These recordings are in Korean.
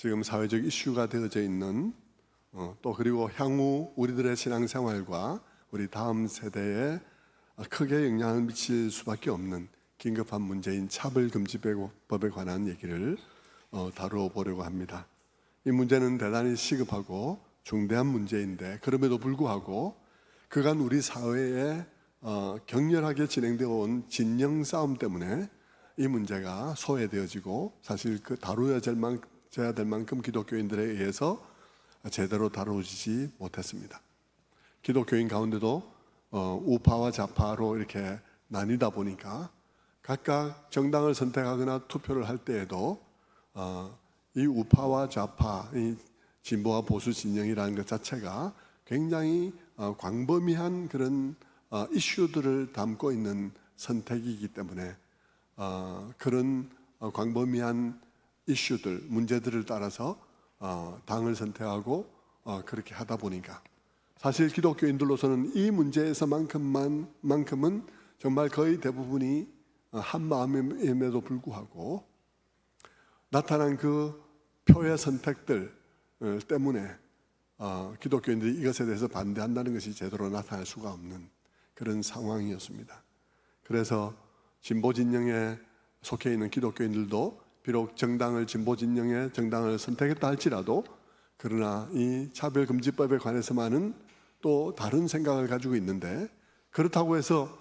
지금 사회적 이슈가 되어져 있는 또 그리고 향후 우리들의 신앙생활과 우리 다음 세대에 크게 영향을 미칠 수밖에 없는 긴급한 문제인 차별금지법에 관한 얘기를 다루어 보려고 합니다. 이 문제는 대단히 시급하고 중대한 문제인데 그럼에도 불구하고 그간 우리 사회에 격렬하게 진행되어 온 진영 싸움 때문에 이 문제가 소외되어지고 사실 그 다루어야 될 만큼 기독교인들에 의해서 제대로 다루어지지 못했습니다. 기독교인 가운데도 우파와 좌파로 이렇게 나뉘다 보니까 각각 정당을 선택하거나 투표를 할 때에도 이 우파와 좌파, 이 진보와 보수 진영이라는 것 자체가 굉장히 광범위한 그런 이슈들을 담고 있는 선택이기 때문에 그런 광범위한 이슈들, 문제들을 따라서 당을 선택하고 그렇게 하다 보니까 사실 기독교인들로서는 이 문제에서만큼은 정말 거의 대부분이 한 마음임에도 불구하고 나타난 그 표의 선택들 때문에 기독교인들이 이것에 대해서 반대한다는 것이 제대로 나타날 수가 없는 그런 상황이었습니다. 그래서 진보 진영에 속해 있는 기독교인들도 비록 진보 진영의 정당을 선택했다 할지라도 그러나 이 차별금지법에 관해서만은 또 다른 생각을 가지고 있는데 그렇다고 해서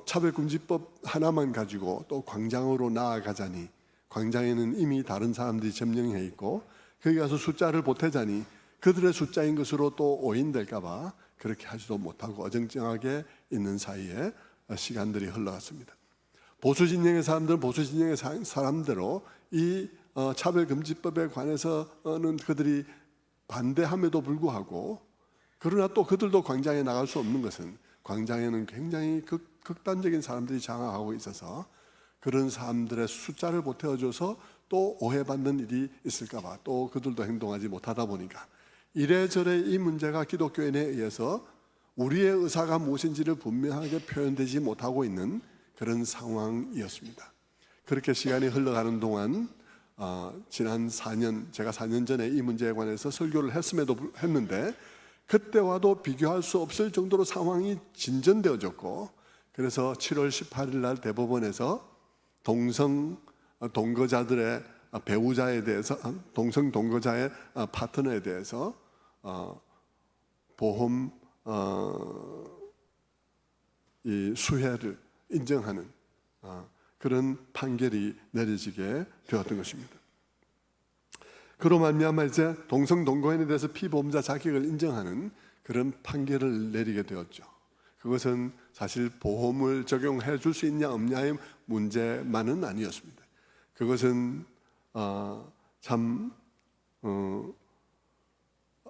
차별금지법 하나만 가지고 또 광장으로 나아가자니 광장에는 이미 다른 사람들이 점령해 있고 거기 가서 숫자를 보태자니 그들의 숫자인 것으로 또 오인될까 봐 그렇게 하지도 못하고 어정쩡하게 있는 사이에 시간들이 흘러갔습니다. 보수 진영의 사람들은 보수 진영의 사람대로 이 차별금지법에 관해서는 그들이 반대함에도 불구하고 그러나 또 그들도 광장에 나갈 수 없는 것은 광장에는 굉장히 극단적인 사람들이 장악하고 있어서 그런 사람들의 숫자를 보태어줘서 또 오해받는 일이 있을까 봐 또 그들도 행동하지 못하다 보니까 이래저래 이 문제가 기독교인에 의해서 우리의 의사가 무엇인지를 분명하게 표현되지 못하고 있는 그런 상황이었습니다. 그렇게 시간이 흘러가는 동안 지난 4년, 제가 4년 전에 이 문제에 관해서 설교를 했는데 그때와도 비교할 수 없을 정도로 상황이 진전되어졌고 그래서 7월 18일 날 대법원에서 동거자들의 배우자에 대해서 동성 동거자의 파트너에 대해서 보험 이 수혜를 인정하는 그런 판결이 내려지게 되었던 것입니다. 그로 말미암아 이제 동성 동거인에 대해서 피보험자 자격을 인정하는 그런 판결을 내리게 되었죠. 그것은 사실 보험을 적용해 줄 수 있냐 없냐의 문제만은 아니었습니다. 그것은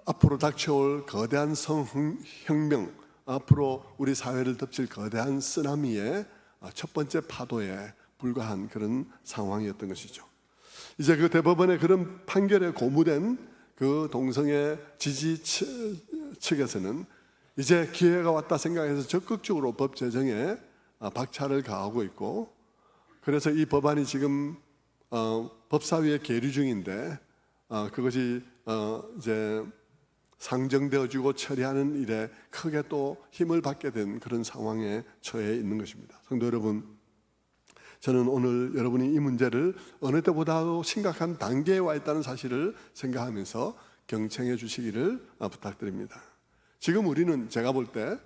앞으로 닥쳐올 거대한 성혁명, 앞으로 우리 사회를 덮칠 거대한 쓰나미의 첫 번째 파도에 불과한 그런 상황이었던 것이죠. 이제 그 대법원의 그런 판결에 고무된 그 동성애 지지 측에서는 이제 기회가 왔다 생각해서 적극적으로 법 제정에 박차를 가하고 있고 그래서 이 법안이 지금 법사위에 계류 중인데 그것이 이제 상정되어지고 처리하는 일에 크게 또 힘을 받게 된 그런 상황에 처해 있는 것입니다. 성도 여러분, 저는 오늘 여러분이 이 문제를 어느 때보다도 심각한 단계에 와 있다는 사실을 생각하면서 경청해 주시기를 부탁드립니다. 지금 우리는 제가 볼 때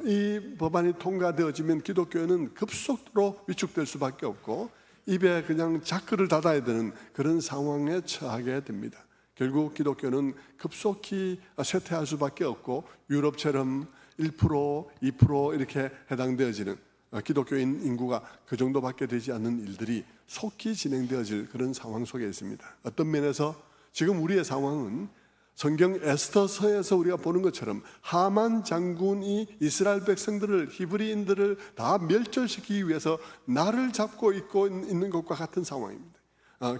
이 법안이 통과되어지면 기독교는 급속도로 위축될 수밖에 없고 입에 그냥 자크를 닫아야 되는 그런 상황에 처하게 됩니다. 결국 기독교는 급속히 쇠퇴할 수밖에 없고 유럽처럼 1%, 2% 이렇게 해당되어지는 기독교인 인구가 그 정도밖에 되지 않는 일들이 속히 진행되어질 그런 상황 속에 있습니다. 어떤 면에서 지금 우리의 상황은 성경 에스더서에서 우리가 보는 것처럼 하만 장군이 이스라엘 백성들을 히브리인들을 다 멸절시키기 위해서 날을 잡고 있고 있는 것과 같은 상황입니다.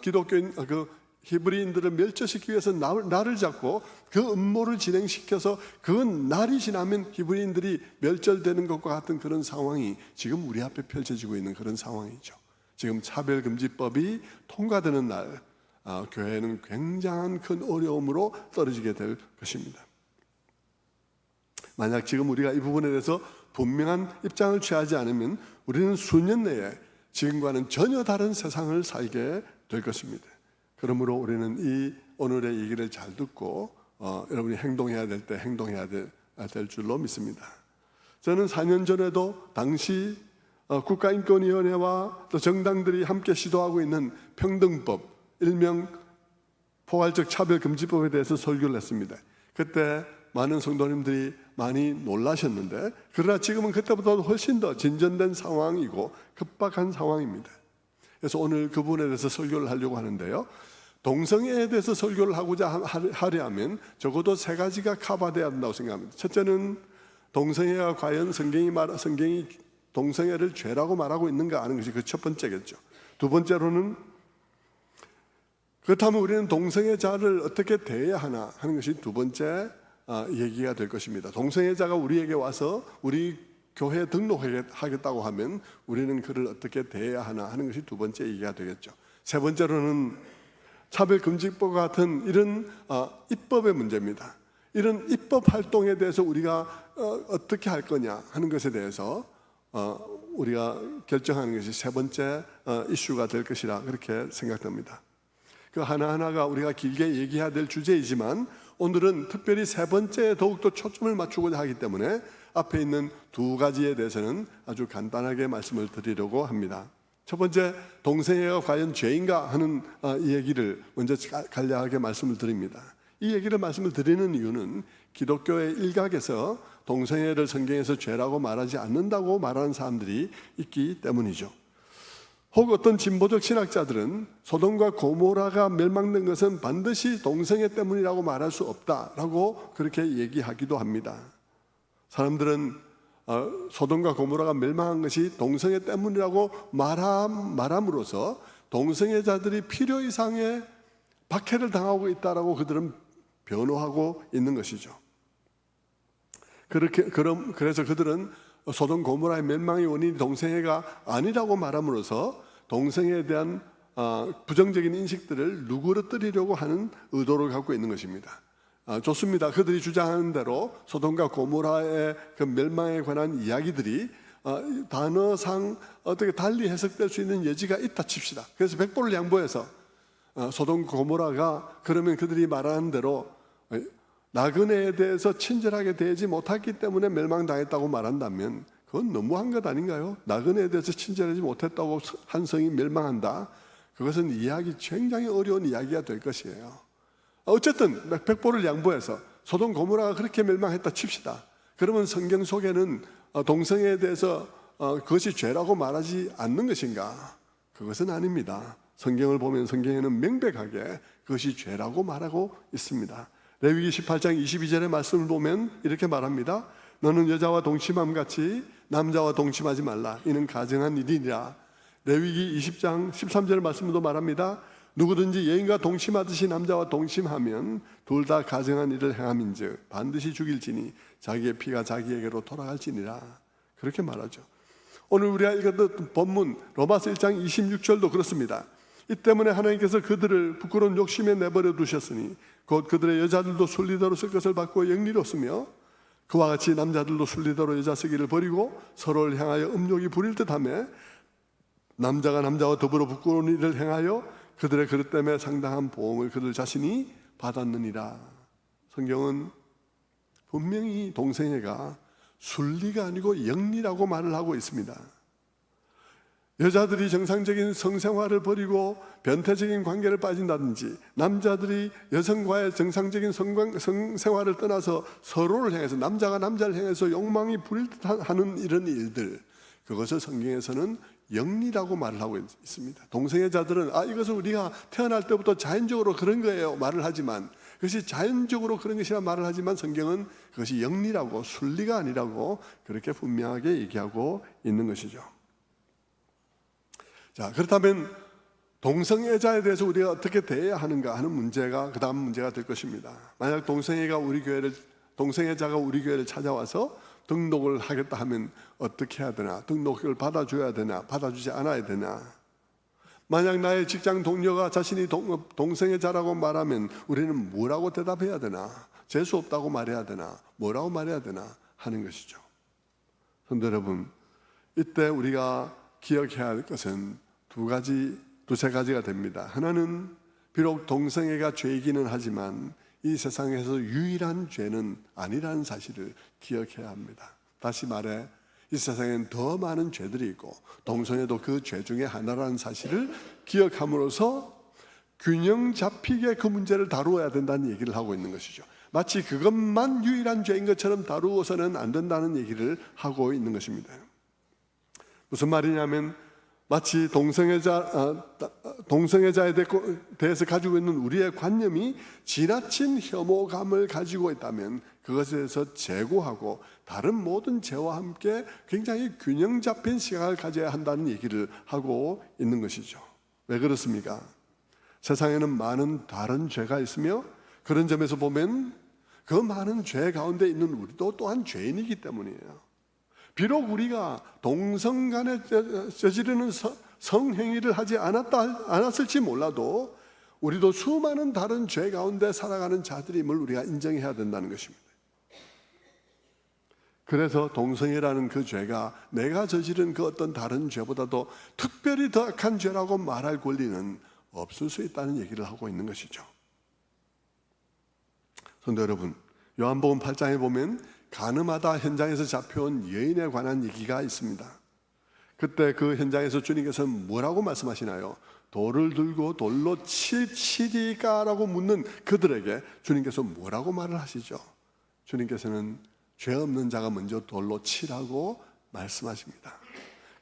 기독교인 히브리인들을 멸절시키기 위해서 날을 잡고 그 음모를 진행시켜서 그 날이 지나면 히브리인들이 멸절되는 것과 같은 그런 상황이 지금 우리 앞에 펼쳐지고 있는 그런 상황이죠. 지금 차별금지법이 통과되는 날 교회는 굉장한 큰 어려움으로 떨어지게 될 것입니다. 만약 지금 우리가 이 부분에 대해서 분명한 입장을 취하지 않으면 우리는 수년 내에 지금과는 전혀 다른 세상을 살게 될 것입니다. 그러므로 우리는 이 오늘의 얘기를 잘 듣고 여러분이 행동해야 될 때 행동해야 될 줄로 믿습니다. 저는 4년 전에도 당시 국가인권위원회와 또 정당들이 함께 시도하고 있는 평등법, 일명 포괄적 차별금지법에 대해서 설교를 했습니다. 그때 많은 성도님들이 많이 놀라셨는데, 그러나 지금은 그때보다도 훨씬 더 진전된 상황이고 급박한 상황입니다. 그래서 오늘 그 부분에 대해서 설교를 하려고 하는데요, 동성애에 대해서 설교를 하려면 적어도 3가지가 커버돼야 된다고 생각합니다. 첫째는 동성애가 과연 성경이 동성애를 죄라고 말하고 있는가 하는 것이 그 첫 번째겠죠. 두 번째로는 그렇다면 우리는 동성애자를 어떻게 대해야 하나 하는 것이 두 번째 얘기가 될 것입니다. 동성애자가 우리에게 와서 우리 교회에 등록하겠다고 하면 우리는 그를 어떻게 대해야 하나 하는 것이 두 번째 얘기가 되겠죠. 세 번째로는 차별금지법 같은 이런 입법의 문제입니다. 이런 입법 활동에 대해서 우리가 어떻게 할 거냐 하는 것에 대해서 우리가 결정하는 것이 세 번째 이슈가 될 것이라 그렇게 생각됩니다. 그 하나하나가 우리가 길게 얘기해야 될 주제이지만 오늘은 특별히 세 번째에 더욱더 초점을 맞추고자 하기 때문에 앞에 있는 두 가지에 대해서는 아주 간단하게 말씀을 드리려고 합니다. 첫 번째, 동성애가 과연 죄인가 하는 이 얘기를 먼저 간략하게 말씀을 드립니다. 이 얘기를 말씀을 드리는 이유는 기독교의 일각에서 동성애를 성경에서 죄라고 말하지 않는다고 말하는 사람들이 있기 때문이죠. 혹 어떤 진보적 신학자들은 소돔과 고모라가 멸망된 것은 반드시 동성애 때문이라고 말할 수 없다라고 그렇게 얘기하기도 합니다. 사람들은 소돔과 고모라가 멸망한 것이 동성애 때문이라고 말함으로써 동성애자들이 필요 이상의 박해를 당하고 있다라고 그들은 변호하고 있는 것이죠. 그래서 그들은 소돔 고모라의 멸망의 원인이 동성애가 아니라고 말함으로써 동성애에 대한 부정적인 인식들을 누그러뜨리려고 하는 의도를 갖고 있는 것입니다. 좋습니다. 그들이 주장하는 대로 소돔과 고모라의 그 멸망에 관한 이야기들이 단어상 어떻게 달리 해석될 수 있는 여지가 있다 칩시다. 그래서 백보를 양보해서 소돔 고모라가 그러면 그들이 말하는 대로 나그네에 대해서 친절하게 대하지 못했기 때문에 멸망당했다고 말한다면 그건 너무한 것 아닌가요? 나그네에 대해서 친절하지 못했다고 한 성이 멸망한다? 그것은 이해하기 굉장히 어려운 이야기가 될 것이에요. 어쨌든 백보를 양보해서 소돔 고모라가 그렇게 멸망했다 칩시다. 그러면 성경 속에는 동성애에 대해서 그것이 죄라고 말하지 않는 것인가? 그것은 아닙니다. 성경을 보면 성경에는 명백하게 그것이 죄라고 말하고 있습니다. 레위기 18장 22절의 말씀을 보면 이렇게 말합니다. 너는 여자와 동침함 같이 남자와 동침하지 말라. 이는 가증한 일이니라. 레위기 20장 13절의 말씀도 말합니다. 누구든지 여인과 동침하듯이 남자와 동침하면 둘 다 가증한 일을 행함인즉 반드시 죽일지니 자기의 피가 자기에게로 돌아갈지니라. 그렇게 말하죠. 오늘 우리가 읽었던 본문 로마서 1장 26절도 그렇습니다. 이 때문에 하나님께서 그들을 부끄러운 욕심에 내버려 두셨으니 곧 그들의 여자들도 순리대로 쓸 것을 받고 영리로쓰며 그와 같이 남자들도 순리대로 여자 쓰기를 버리고 서로를 향하여 음욕이 부릴 듯하며 남자가 남자와 더불어 부끄러운 일을 행하여 그들의 그릇 때문에 상당한 보응을 그들 자신이 받았느니라. 성경은 분명히 동성애가 순리가 아니고 영리라고 말을 하고 있습니다. 여자들이 정상적인 성생활을 버리고 변태적인 관계를 빠진다든지 남자들이 여성과의 정상적인 성생활을 떠나서 서로를 향해서 남자가 남자를 향해서 욕망이 부릴 듯하는 이런 일들, 그것을 성경에서는 영리라고 말을 하고 있습니다. 동성애자들은 이것은 우리가 태어날 때부터 자연적으로 그런 거예요 말을 하지만, 그것이 자연적으로 그런 것이라 말을 하지만 성경은 그것이 영리라고 순리가 아니라고 그렇게 분명하게 얘기하고 있는 것이죠. 자, 그렇다면 동성애자에 대해서 우리가 어떻게 대해야 하는가 하는 문제가 그 다음 문제가 될 것입니다. 만약 동성애자가 우리 교회를 찾아와서 등록을 하겠다 하면 어떻게 해야 되나? 등록을 받아줘야 되나? 받아주지 않아야 되나? 만약 나의 직장 동료가 자신이 동성애 자라고 말하면 우리는 뭐라고 대답해야 되나? 재수 없다고 말해야 되나? 뭐라고 말해야 되나? 하는 것이죠. 성도 여러분, 이때 우리가 기억해야 할 것은 두세 가지가 됩니다. 하나는 비록 동성애가 죄이기는 하지만 이 세상에서 유일한 죄는 아니라는 사실을 기억해야 합니다. 다시 말해, 이 세상엔 더 많은 죄들이 있고 동성애도 그 죄 중에 하나라는 사실을 기억함으로써 균형 잡히게 그 문제를 다루어야 된다는 얘기를 하고 있는 것이죠. 마치 그것만 유일한 죄인 것처럼 다루어서는 안 된다는 얘기를 하고 있는 것입니다. 무슨 말이냐면 마치 동성애자에 대해서 가지고 있는 우리의 관념이 지나친 혐오감을 가지고 있다면 그것에 대해서 제고하고 다른 모든 죄와 함께 굉장히 균형 잡힌 시각을 가져야 한다는 얘기를 하고 있는 것이죠. 왜 그렇습니까? 세상에는 많은 다른 죄가 있으며 그런 점에서 보면 그 많은 죄 가운데 있는 우리도 또한 죄인이기 때문이에요. 비록 우리가 동성간에 저지르는 성행위를 하지 않았을지 몰라도 우리도 수많은 다른 죄 가운데 살아가는 자들임을 우리가 인정해야 된다는 것입니다. 그래서 동성애라는 그 죄가 내가 저지른 그 어떤 다른 죄보다도 특별히 더 악한 죄라고 말할 권리는 없을 수 있다는 얘기를 하고 있는 것이죠. 성도 여러분, 요한복음 8장에 보면 가늠하다 현장에서 잡혀온 여인에 관한 얘기가 있습니다. 그때 그 현장에서 주님께서는 뭐라고 말씀하시나요? 돌을 들고 돌로 치리까라고 묻는 그들에게 주님께서 뭐라고 말을 하시죠? 주님께서는 죄 없는 자가 먼저 돌로 치라고 말씀하십니다.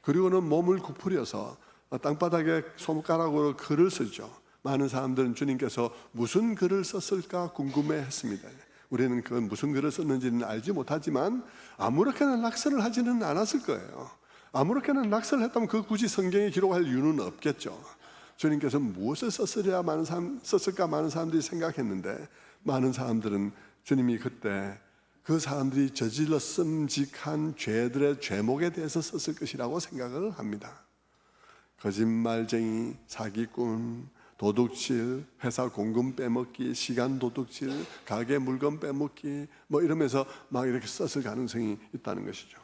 그리고는 몸을 구부려서 땅바닥에 손가락으로 글을 쓰죠. 많은 사람들은 주님께서 무슨 글을 썼을까 궁금해했습니다. 우리는 그 무슨 글을 썼는지는 알지 못하지만 아무렇게나 낙서를 하지는 않았을 거예요. 아무렇게나 낙서를 했다면 그 굳이 성경에 기록할 이유는 없겠죠. 주님께서 무엇을 썼을까 많은 사람들이 생각했는데 많은 사람들은 주님이 그때 그 사람들이 저질렀음직한 죄들의 죄목에 대해서 썼을 것이라고 생각을 합니다. 거짓말쟁이, 사기꾼, 도둑질, 회사 공금 빼먹기, 시간 도둑질, 가게 물건 빼먹기 뭐 이러면서 막 이렇게 썼을 가능성이 있다는 것이죠.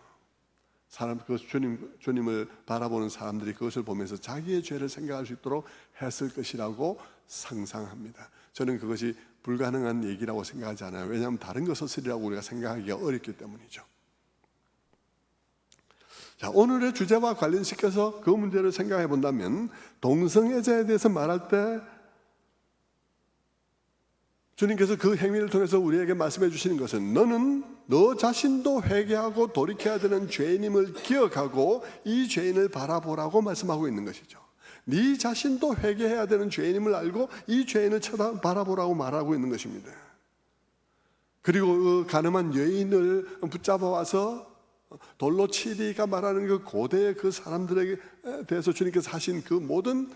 주님을 바라보는 사람들이 그것을 보면서 자기의 죄를 생각할 수 있도록 했을 것이라고 상상합니다. 저는 그것이 불가능한 얘기라고 생각하지 않아요. 왜냐하면 다른 것을 쓰리라고 우리가 생각하기가 어렵기 때문이죠. 자, 오늘의 주제와 관련시켜서 그 문제를 생각해 본다면 동성애자에 대해서 말할 때 주님께서 그 행위를 통해서 우리에게 말씀해 주시는 것은 너는 너 자신도 회개하고 돌이켜야 되는 죄인임을 기억하고 이 죄인을 바라보라고 말씀하고 있는 것이죠. 네 자신도 회개해야 되는 죄인임을 알고 이 죄인을 바라보라고 말하고 있는 것입니다. 그리고 그 가늠한 여인을 붙잡아 와서 돌로 치리가 말하는 그 고대의 그 사람들에게 대해서 주님께서 하신 그 모든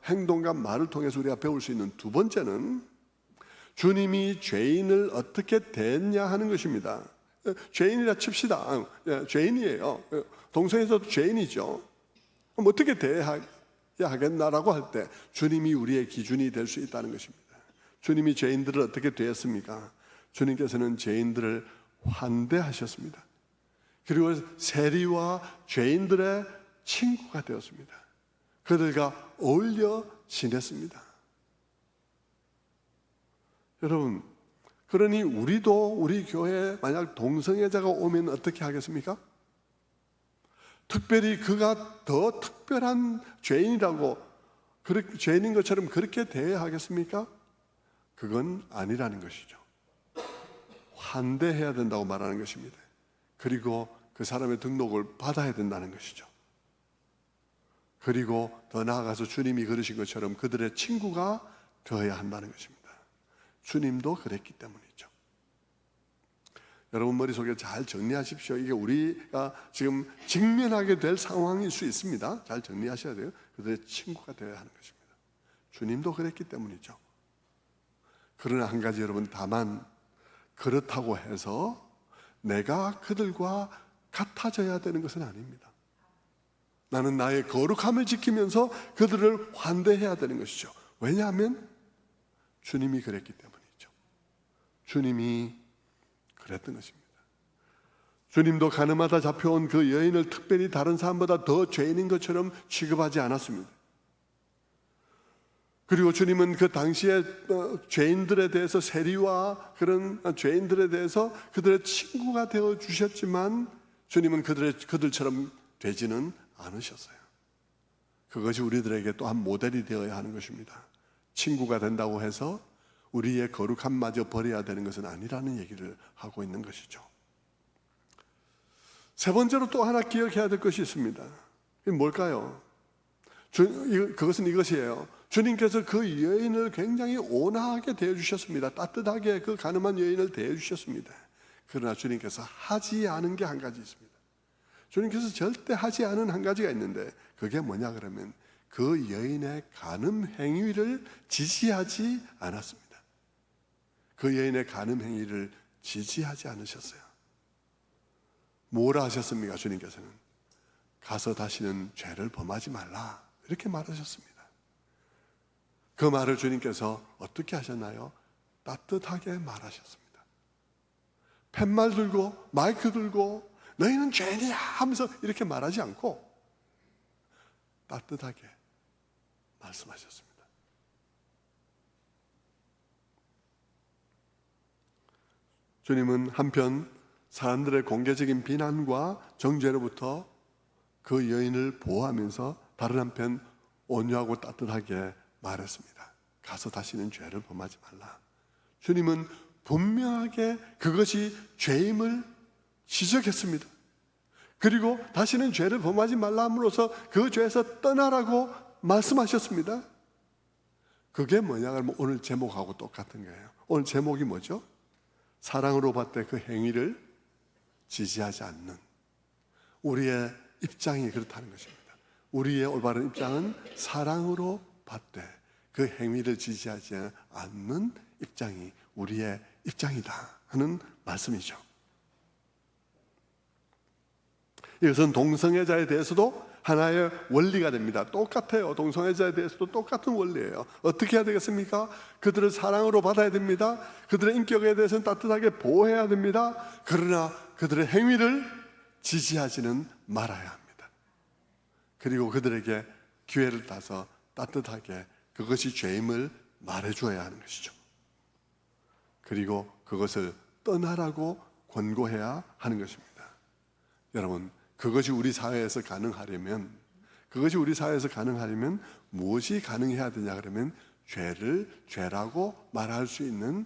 행동과 말을 통해서 우리가 배울 수 있는 두 번째는 주님이 죄인을 어떻게 대했냐 하는 것입니다. 죄인이라 칩시다. 죄인이에요. 동성애에서도 죄인이죠. 그럼 어떻게 대해야 하겠나라고 할 때 주님이 우리의 기준이 될 수 있다는 것입니다. 주님이 죄인들을 어떻게 대했습니까? 주님께서는 죄인들을 환대하셨습니다. 그리고 세리와 죄인들의 친구가 되었습니다. 그들과 어울려 지냈습니다. 여러분, 그러니 우리도 우리 교회에 만약 동성애자가 오면 어떻게 하겠습니까? 특별히 그가 더 특별한 죄인이라고 죄인인 것처럼 그렇게 대해야 하겠습니까? 그건 아니라는 것이죠. 환대해야 된다고 말하는 것입니다. 그리고 그 사람의 등록을 받아야 된다는 것이죠. 그리고 더 나아가서 주님이 그러신 것처럼 그들의 친구가 되어야 한다는 것입니다. 주님도 그랬기 때문이죠. 여러분 머릿속에 잘 정리하십시오. 이게 우리가 지금 직면하게 될 상황일 수 있습니다. 잘 정리하셔야 돼요. 그들의 친구가 되어야 하는 것입니다. 주님도 그랬기 때문이죠. 그러나 한 가지 여러분, 다만 그렇다고 해서 내가 그들과 같아져야 되는 것은 아닙니다. 나는 나의 거룩함을 지키면서 그들을 환대해야 되는 것이죠. 왜냐하면 주님이 그랬기 때문이죠. 주님이 그랬던 것입니다. 주님도 가늠하다 잡혀온 그 여인을 특별히 다른 사람보다 더 죄인인 것처럼 취급하지 않았습니다. 그리고 주님은 그 당시에 죄인들에 대해서, 세리와 그런 죄인들에 대해서 그들의 친구가 되어 주셨지만 주님은 그들처럼 되지는 않으셨어요. 그것이 우리들에게 또한 모델이 되어야 하는 것입니다. 친구가 된다고 해서 우리의 거룩함마저 버려야 되는 것은 아니라는 얘기를 하고 있는 것이죠. 세 번째로 또 하나 기억해야 될 것이 있습니다. 이게 뭘까요? 그것은 이것이에요. 주님께서 그 여인을 굉장히 온화하게 대해주셨습니다. 따뜻하게 그 가늠한 여인을 대해주셨습니다. 그러나 주님께서 하지 않은 게 한 가지 있습니다. 주님께서 절대 하지 않은 한 가지가 있는데 그게 뭐냐 그러면 그 여인의 간음 행위를 지지하지 않았습니다. 그 여인의 간음 행위를 지지하지 않으셨어요. 뭐라 하셨습니까? 주님께서는 가서 다시는 죄를 범하지 말라 이렇게 말하셨습니다. 그 말을 주님께서 어떻게 하셨나요? 따뜻하게 말하셨습니다. 팻말 들고 마이크 들고 너희는 죄인이야 하면서 이렇게 말하지 않고 따뜻하게 말씀하셨습니다. 주님은 한편 사람들의 공개적인 비난과 정죄로부터 그 여인을 보호하면서 다른 한편 온유하고 따뜻하게 말했습니다. 가서 다시는 죄를 범하지 말라. 주님은 분명하게 그것이 죄임을 지적했습니다. 그리고 다시는 죄를 범하지 말라 함으로써 그 죄에서 떠나라고 말씀하셨습니다. 그게 뭐냐 하면 오늘 제목하고 똑같은 거예요. 오늘 제목이 뭐죠? 사랑으로 받되 그 행위를 지지하지 않는 우리의 입장이 그렇다는 것입니다. 우리의 올바른 입장은 사랑으로 받되 그 행위를 지지하지 않는 입장이 우리의 입장이다 하는 말씀이죠. 이것은 동성애자에 대해서도 하나의 원리가 됩니다. 똑같아요. 동성애자에 대해서도 똑같은 원리예요. 어떻게 해야 되겠습니까? 그들을 사랑으로 받아야 됩니다. 그들의 인격에 대해서는 따뜻하게 보호해야 됩니다. 그러나 그들의 행위를 지지하지는 말아야 합니다. 그리고 그들에게 기회를 따서 따뜻하게 그것이 죄임을 말해줘야 하는 것이죠. 그리고 그것을 떠나라고 권고해야 하는 것입니다. 여러분, 그것이 우리 사회에서 가능하려면 무엇이 가능해야 되냐 그러면 죄를 죄라고 말할 수 있는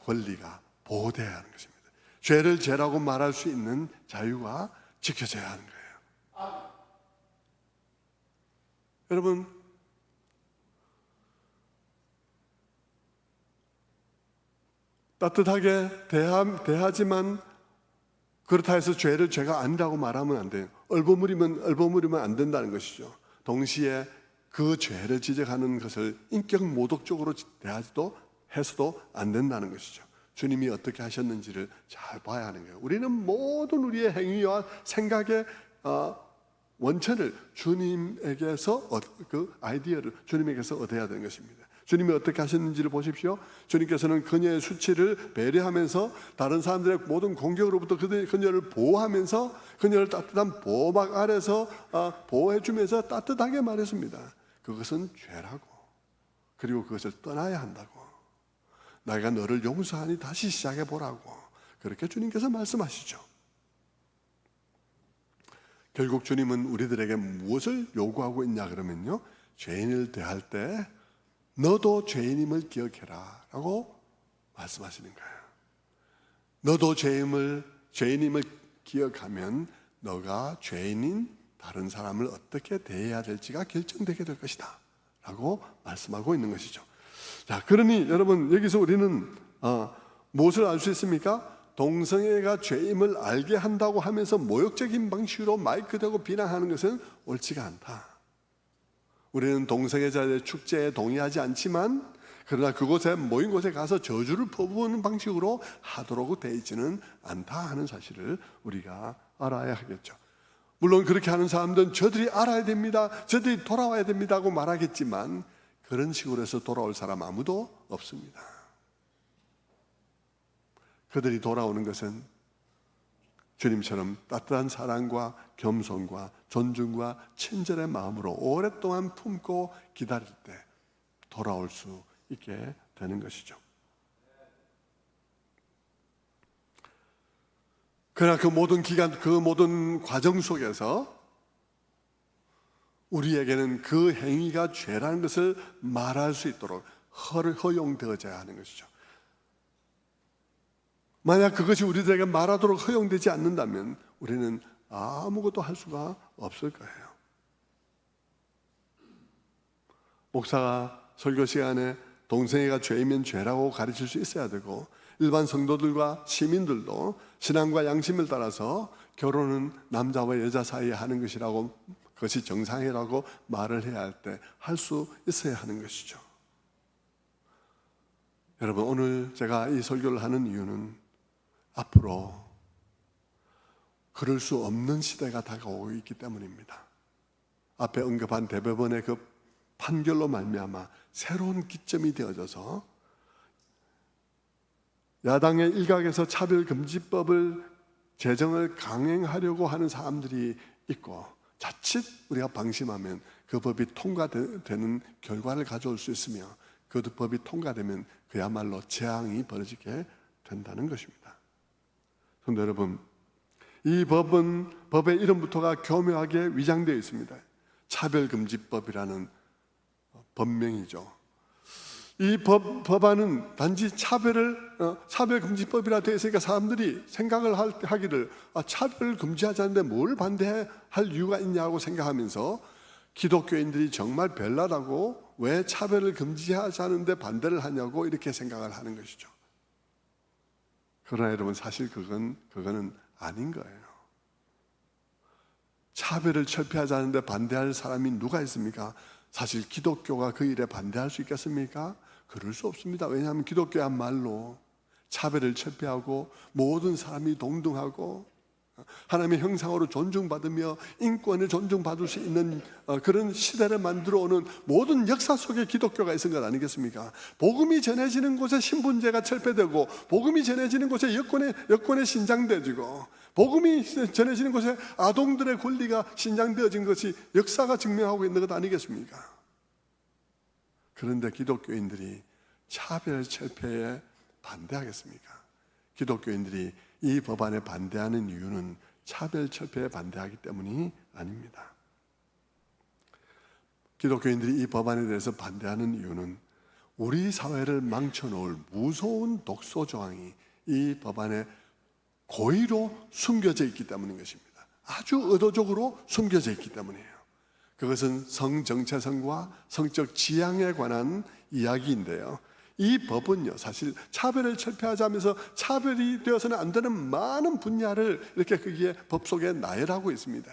권리가 보호되어야 하는 것입니다. 죄를 죄라고 말할 수 있는 자유가 지켜져야 하는 거예요. 여러분, 따뜻하게 대하지만 그렇다 해서 죄를 죄가 아니라고 말하면 안 돼요. 얼버무리면 안 된다는 것이죠. 동시에 그 죄를 지적하는 것을 인격 모독적으로 대하지도 해서도 안 된다는 것이죠. 주님이 어떻게 하셨는지를 잘 봐야 하는 거예요. 우리는 모든 우리의 행위와 생각의 원천을 주님에게서 그 아이디어를 주님에게서 얻어야 되는 것입니다. 주님이 어떻게 하셨는지를 보십시오. 주님께서는 그녀의 수치를 배려하면서 다른 사람들의 모든 공격으로부터 그녀를 보호하면서 그녀를 따뜻한 보호막 아래서 보호해주면서 따뜻하게 말했습니다. 그것은 죄라고, 그리고 그것을 떠나야 한다고, 내가 너를 용서하니 다시 시작해보라고, 그렇게 주님께서 말씀하시죠. 결국 주님은 우리들에게 무엇을 요구하고 있냐 그러면요, 죄인을 대할 때 너도 죄인임을 기억해라 라고 말씀하시는 거예요. 너도 죄인임을 기억하면 너가 죄인인 다른 사람을 어떻게 대해야 될지가 결정되게 될 것이다 라고 말씀하고 있는 것이죠. 자, 그러니 여러분, 여기서 우리는 무엇을 알 수 있습니까? 동성애가 죄임을 알게 한다고 하면서 모욕적인 방식으로 마이크 대고 비난하는 것은 옳지가 않다. 우리는 동성애자의 축제에 동의하지 않지만 그러나 그곳에 모인 곳에 가서 저주를 퍼부는 방식으로 하도록 되어 있지는 않다 하는 사실을 우리가 알아야 하겠죠. 물론 그렇게 하는 사람들은 저들이 알아야 됩니다, 저들이 돌아와야 됩니다 고 말하겠지만 그런 식으로 해서 돌아올 사람 아무도 없습니다. 그들이 돌아오는 것은 주님처럼 따뜻한 사랑과 겸손과 존중과 친절의 마음으로 오랫동안 품고 기다릴 때 돌아올 수 있게 되는 것이죠. 그러나 그 모든 기간, 그 모든 과정 속에서 우리에게는 그 행위가 죄라는 것을 말할 수 있도록 허용되어져야 하는 것이죠. 만약 그것이 우리들에게 말하도록 허용되지 않는다면 우리는 아무것도 할 수가 없을 거예요. 목사가 설교 시간에 동생애가 죄이면 죄라고 가르칠 수 있어야 되고, 일반 성도들과 시민들도 신앙과 양심을 따라서 결혼은 남자와 여자 사이에 하는 것이라고, 그것이 정상이라고 말을 해야 할 때 할 수 있어야 하는 것이죠. 여러분, 오늘 제가 이 설교를 하는 이유는 앞으로 그럴 수 없는 시대가 다가오고 있기 때문입니다. 앞에 언급한 대법원의 그 판결로 말미암아 새로운 기점이 되어져서 야당의 일각에서 차별금지법을 제정을 강행하려고 하는 사람들이 있고, 자칫 우리가 방심하면 그 법이 통과되는 결과를 가져올 수 있으며, 그 법이 통과되면 그야말로 재앙이 벌어지게 된다는 것입니다. 성도 여러분, 이 법의 이름부터가 교묘하게 위장되어 있습니다. 차별금지법이라는 법명이죠. 이 법안은 단지 차별금지법이라 되어 있으니까 사람들이 생각을 하기를 차별을 금지하자는데 뭘 반대할 이유가 있냐고 생각하면서 기독교인들이 정말 별나라고 왜 차별을 금지하자는데 반대를 하냐고 이렇게 생각을 하는 것이죠. 그러나 여러분, 사실 그거는 아닌 거예요. 차별을 철폐하자는데 반대할 사람이 누가 있습니까? 사실 기독교가 그 일에 반대할 수 있겠습니까? 그럴 수 없습니다. 왜냐하면 기독교야말로 차별을 철폐하고 모든 사람이 동등하고 하나님의 형상으로 존중받으며 인권을 존중받을 수 있는 그런 시대를 만들어오는 모든 역사 속에 기독교가 있은 것 아니겠습니까? 복음이 전해지는 곳에 신분제가 철폐되고, 복음이 전해지는 곳에 여권이 신장되어지고, 복음이 전해지는 곳에 아동들의 권리가 신장되어진 것이 역사가 증명하고 있는 것 아니겠습니까? 그런데 기독교인들이 차별 철폐에 반대하겠습니까? 기독교인들이 이 법안에 반대하는 이유는 차별 철폐에 반대하기 때문이 아닙니다. 기독교인들이 이 법안에 대해서 반대하는 이유는 우리 사회를 망쳐놓을 무서운 독소 조항이 이 법안에 고의로 숨겨져 있기 때문인 것입니다. 아주 의도적으로 숨겨져 있기 때문이에요. 그것은 성정체성과 성적 지향에 관한 이야기인데요, 이 법은요, 사실 차별을 철폐하자면서 차별이 되어서는 안 되는 많은 분야를 이렇게 거기에 법 속에 나열하고 있습니다.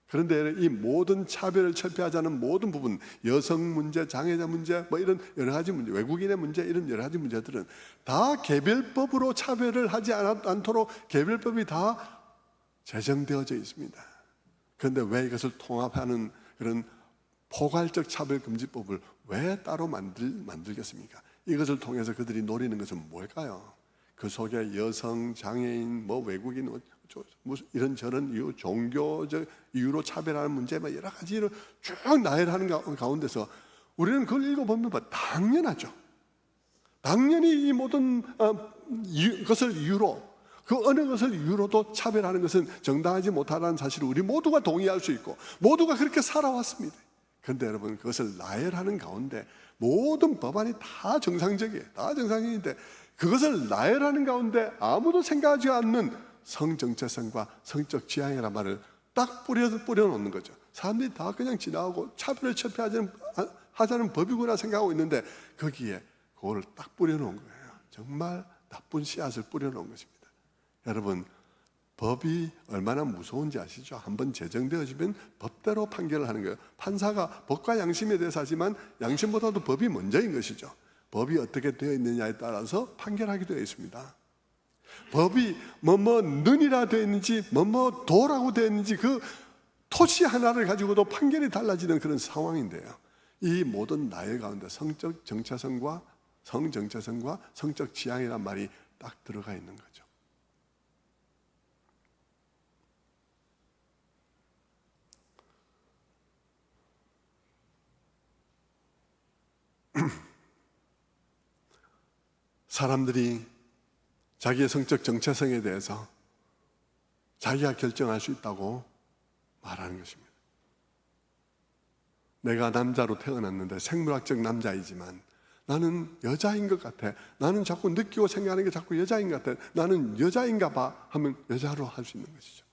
그런데 이 모든 차별을 철폐하자는 모든 부분, 여성 문제, 장애자 문제, 뭐 이런 여러 가지 문제, 외국인의 문제, 이런 여러 가지 문제들은 다 개별법으로 차별을 하지 않도록 개별법이 다 제정되어져 있습니다. 그런데 왜 이것을 통합하는 그런 포괄적 차별금지법을 왜 따로 만들겠습니까? 이것을 통해서 그들이 노리는 것은 뭘까요? 그 속에 여성, 장애인, 뭐 외국인, 무슨 이런저런 이유, 종교적 이유로 차별하는 문제, 뭐 여러 가지를 쭉 나열하는 가운데서 우리는 그걸 읽어보면 당연하죠. 당연히 이 모든 것을 이유로, 그 어느 것을 이유로도 차별하는 것은 정당하지 못하다는 사실을 우리 모두가 동의할 수 있고 모두가 그렇게 살아왔습니다. 그런데 여러분, 그것을 나열하는 가운데 모든 법안이 다 정상적이에요. 다 정상적인데 그것을 나열하는 가운데 아무도 생각하지 않는 성정체성과 성적 지향이라는 말을 딱 뿌려놓는 거죠. 사람들이 다 그냥 지나가고 차별을 철폐하자는 법이구나 생각하고 있는데 거기에 그걸 딱 뿌려놓은 거예요. 정말 나쁜 씨앗을 뿌려놓은 것입니다. 여러분, 법이 얼마나 무서운지 아시죠? 한번 제정되어지면 법대로 판결을 하는 거예요. 판사가 법과 양심에 대해서 하지만 양심보다도 법이 먼저인 것이죠. 법이 어떻게 되어 있느냐에 따라서 판결하게 되어 있습니다. 법이 는이라 되어 있는지 도라고 되어 있는지 그 토시 하나를 가지고도 판결이 달라지는 그런 상황인데요. 이 모든 나의 가운데 성적 정체성과 성적 지향이란 말이 딱 들어가 있는 거죠. 사람들이 자기의 성적 정체성에 대해서 자기가 결정할 수 있다고 말하는 것입니다. 내가 남자로 태어났는데 생물학적 남자이지만 나는 여자인 것 같아. 나는 자꾸 느끼고 생각하는 게 자꾸 여자인 것 같아. 나는 여자인가 봐 하면 여자로 할 수 있는 것이죠.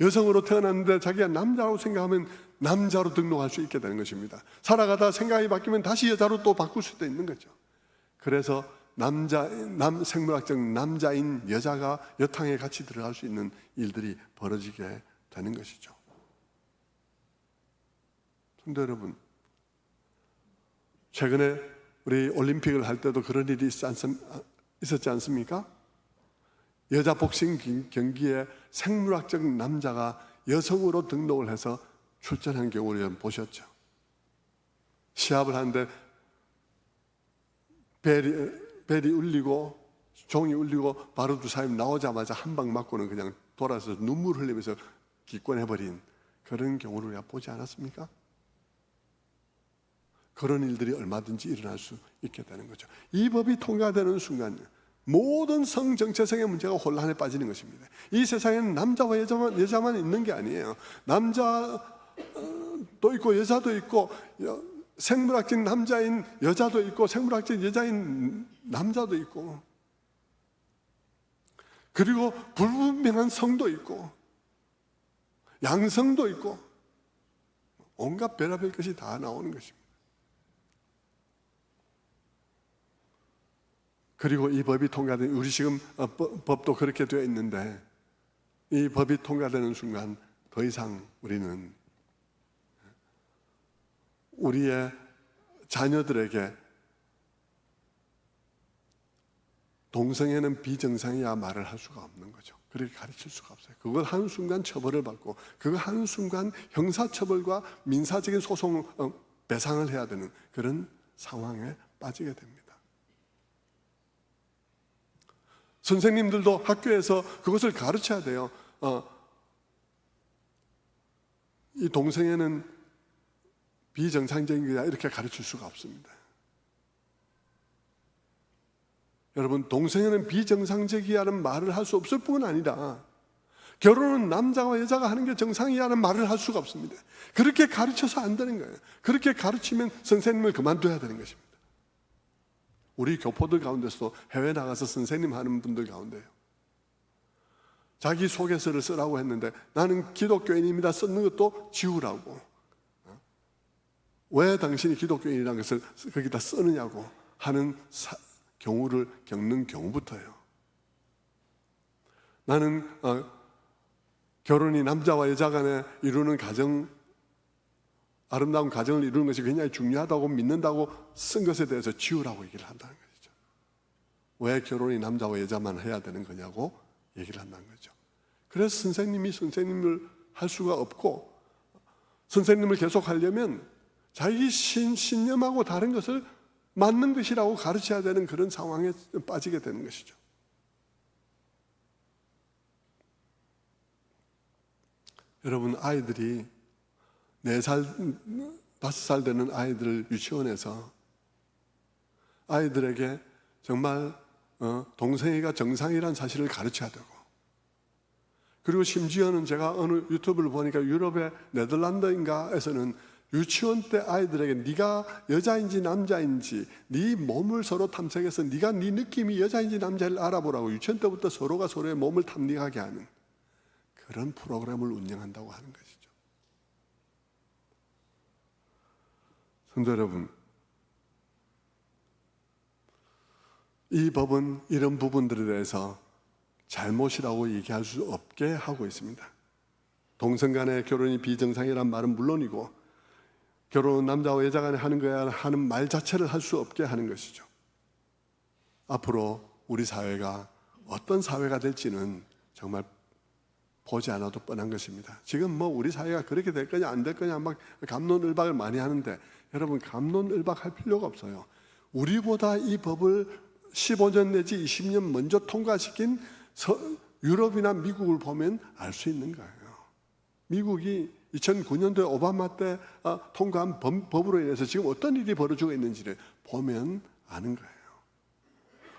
여성으로 태어났는데 자기가 남자라고 생각하면 남자로 등록할 수 있게 되는 것입니다. 살아가다 생각이 바뀌면 다시 여자로 또 바꿀 수도 있는 거죠. 그래서 생물학적 남자인 여자가 여탕에 같이 들어갈 수 있는 일들이 벌어지게 되는 것이죠. 성도 여러분, 최근에 우리 올림픽을 할 때도 그런 일이 있었지 않습니까? 여자 복싱 경기에 생물학적 남자가 여성으로 등록을 해서 출전한 경우를 보셨죠. 시합을 하는데 벨이 울리고 종이 울리고 바로 두 사람이 나오자마자 한 방 맞고는 그냥 돌아서 눈물 흘리면서 기권해버린 그런 경우를 우리가 보지 않았습니까? 그런 일들이 얼마든지 일어날 수 있게 되는 거죠. 이 법이 통과되는 순간 모든 성정체성의 문제가 혼란에 빠지는 것입니다. 이 세상에는 남자와 여자만 있는 게 아니에요. 남자도 있고 여자도 있고 생물학적 남자인 여자도 있고 생물학적 여자인 남자도 있고 그리고 불분명한 성도 있고 양성도 있고 온갖 별의별 것이 다 나오는 것입니다. 그리고 이 법이 통과된 우리 지금 법도 그렇게 되어 있는데 이 법이 통과되는 순간 더 이상 우리는 우리의 자녀들에게 동성애는 비정상이야 말을 할 수가 없는 거죠. 그렇게 가르칠 수가 없어요. 그걸 한순간 처벌을 받고 그걸 한순간 형사처벌과 민사적인 소송 배상을 해야 되는 그런 상황에 빠지게 됩니다. 선생님들도 학교에서 그것을 가르쳐야 돼요. 이 동성애는 비정상적이다 이렇게 가르칠 수가 없습니다. 여러분, 동성애는 비정상적이라는 말을 할 수 없을 뿐 아니라 결혼은 남자와 여자가 하는 게 정상이라는 말을 할 수가 없습니다. 그렇게 가르쳐서 안 되는 거예요. 그렇게 가르치면 선생님을 그만둬야 되는 것입니다. 우리 교포들 가운데서도 해외 나가서 선생님 하는 분들 가운데요. 자기 소개서를 쓰라고 했는데 나는 기독교인입니다 썼는 것도 지우라고. 왜 당신이 기독교인이라는 것을 거기다 쓰느냐고 하는 경우를 겪는 경우부터요. 나는 결혼이 남자와 여자 간에 이루는 아름다운 가정을 이루는 것이 굉장히 중요하다고 믿는다고 쓴 것에 대해서 지우라고 얘기를 한다는 것이죠. 왜 결혼이 남자와 여자만 해야 되는 거냐고 얘기를 한다는 거죠. 그래서 선생님이 선생님을 할 수가 없고 선생님을 계속 하려면 자기 신념하고 다른 것을 맞는 것이라고 가르쳐야 되는 그런 상황에 빠지게 되는 것이죠. 여러분, 아이들이 4살, 5살 되는 아이들을 유치원에서 아이들에게 정말 동성애가 정상이라는 사실을 가르쳐야 되고, 그리고 심지어는 제가 어느 유튜브를 보니까 유럽의 네덜란드인가에서는 유치원 때 아이들에게 네가 여자인지 남자인지 네 몸을 서로 탐색해서 네가 네 느낌이 여자인지 남자인지 알아보라고 유치원 때부터 서로가 서로의 몸을 탐닉하게 하는 그런 프로그램을 운영한다고 하는 것이죠. 성도 여러분, 이 법은 이런 부분들에 대해서 잘못이라고 얘기할 수 없게 하고 있습니다. 동성 간의 결혼이 비정상이란 말은 물론이고 결혼은 남자와 여자 간에 하는 거야 하는 말 자체를 할 수 없게 하는 것이죠. 앞으로 우리 사회가 어떤 사회가 될지는 정말 보지 않아도 뻔한 것입니다. 지금 뭐 우리 사회가 그렇게 될 거냐 안 될 거냐 막 갑론을박을 많이 하는데, 여러분 갑론을박할 필요가 없어요. 우리보다 이 법을 15년 내지 20년 먼저 통과시킨 유럽이나 미국을 보면 알 수 있는 거예요. 미국이 2009년도에 오바마 때 통과한 법으로 인해서 지금 어떤 일이 벌어지고 있는지를 보면 아는 거예요.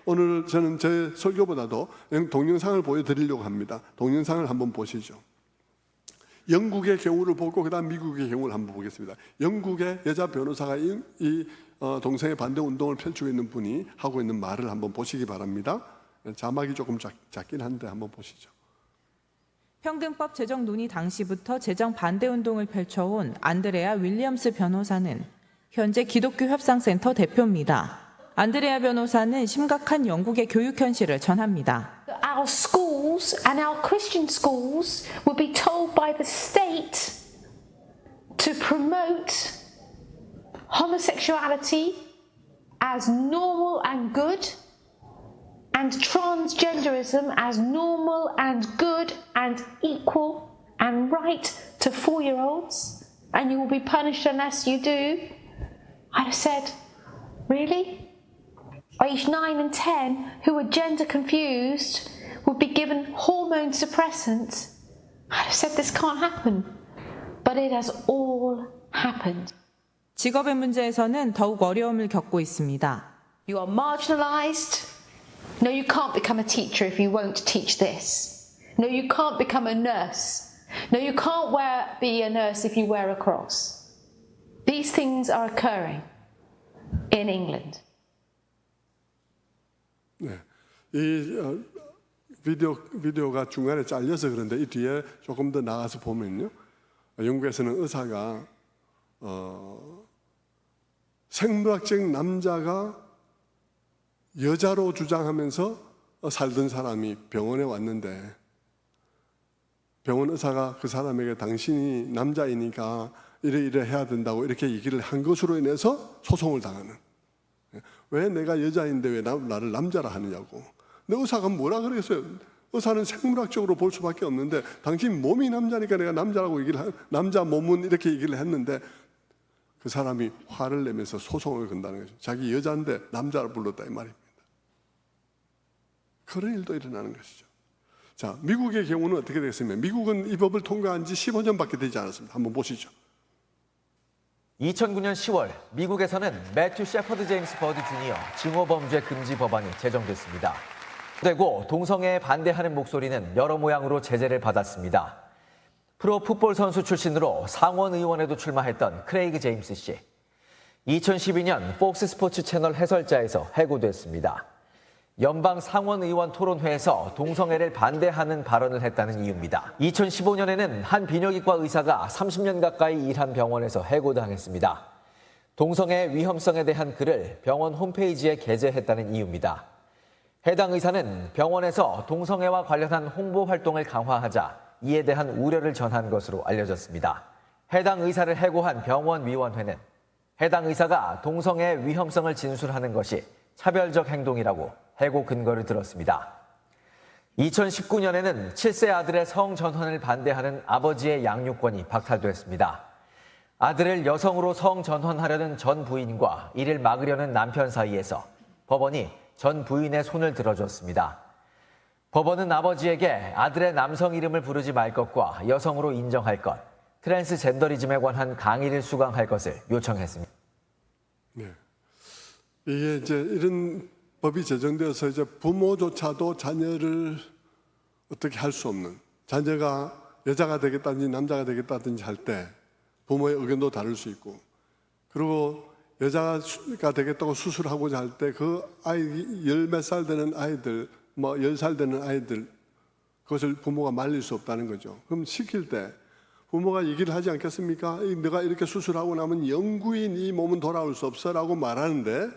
오늘 저는 제 설교보다도 동영상을 보여드리려고 합니다. 동영상을 한번 보시죠. 영국의 경우를 보고 그 다음 미국의 경우를 한번 보겠습니다. 영국의 여자 변호사가 이 동성애 반대 운동을 펼치고 있는 분이 하고 있는 말을 한번 보시기 바랍니다. 자막이 조금 작긴 한데 한번 보시죠. 평등법 제정 논의 당시부터 제정 반대 운동을 펼쳐온 안드레아 윌리엄스 변호사는 현재 기독교 협상센터 대표입니다. 안드레아 변호사는 심각한 영국의 교육 현실을 전합니다. Our schools and our Christian schools will be told by the state to promote homosexuality as normal and good, and transgenderism as normal and good and equal and right to 4-year-olds, and you will be punished unless you do. I'd have said, really? Age 9 and 10 who are gender confused would be given hormone suppressants. I'd have said this can't happen, but it has all happened. 직업의 문제에서는 더욱 어려움을 겪고 있습니다. You are marginalized. No, you can't become a teacher if you won't teach this. No, you can't become a nurse. No, you can't be a nurse if you wear a cross. These things are occurring in England. 네, 이 비디오가 중간에 잘려서 그런데 이 뒤에 조금 더 나가서 보면요, 영국에서는 의사가 생물학적 남자가 여자로 주장하면서 살던 사람이 병원에 왔는데, 병원 의사가 그 사람에게 당신이 남자이니까 이래 해야 된다고 이렇게 얘기를 한 것으로 인해서 소송을 당하는, 왜 내가 여자인데 왜 나를 남자라 하느냐고. 근데 의사가 뭐라 그랬어요? 의사는 생물학적으로 볼 수밖에 없는데, 당신 몸이 남자니까 내가 남자라고 남자 몸은 이렇게 얘기를 했는데, 그 사람이 화를 내면서 소송을 건다는 거죠. 자기 여자인데 남자를 불렀다 이 말입니다. 그런 일도 일어나는 것이죠. 자, 미국의 경우는 어떻게 되겠습니까? 미국은 이 법을 통과한 지 15년밖에 되지 않았습니다. 한번 보시죠. 2009년 10월 미국에서는 매튜 셰퍼드 제임스 버드 주니어 증오범죄 금지 법안이 제정됐습니다. 그리고 동성애에 반대하는 목소리는 여러 모양으로 제재를 받았습니다. 프로 풋볼 선수 출신으로 상원 의원에도 출마했던 크레이그 제임스 씨. 2012년 폭스 스포츠 채널 해설자에서 해고됐습니다. 연방 상원 의원 토론회에서 동성애를 반대하는 발언을 했다는 이유입니다. 2015년에는 한 비뇨기과 의사가 30년 가까이 일한 병원에서 해고당했습니다. 동성애 위험성에 대한 글을 병원 홈페이지에 게재했다는 이유입니다. 해당 의사는 병원에서 동성애와 관련한 홍보 활동을 강화하자 이에 대한 우려를 전한 것으로 알려졌습니다. 해당 의사를 해고한 병원위원회는 해당 의사가 동성애 위험성을 진술하는 것이 차별적 행동이라고 해고 근거를 들었습니다. 2019년에는 7세 아들의 성전환을 반대하는 아버지의 양육권이 박탈됐습니다. 아들을 여성으로 성전환하려는 전 부인과 이를 막으려는 남편 사이에서 법원이 전 부인의 손을 들어줬습니다. 법원은 아버지에게 아들의 남성 이름을 부르지 말 것과 여성으로 인정할 것, 트랜스젠더리즘에 관한 강의를 수강할 것을 요청했습니다. 네, 이게 이제 이런 법이 제정되어서 이제 부모조차도 자녀를 어떻게 할 수 없는, 자녀가 여자가 되겠다든지 남자가 되겠다든지 할 때 부모의 의견도 다를 수 있고, 그리고 여자가 되겠다고 수술하고자 할 때 그 아이 열 몇 살 되는 아이들, 10살 되는 아이들, 그것을 부모가 말릴 수 없다는 거죠. 그럼 시킬 때 부모가 얘기를 하지 않겠습니까? 내가 이렇게 수술하고 나면 영구히 네 몸은 돌아올 수 없어라고 말하는데,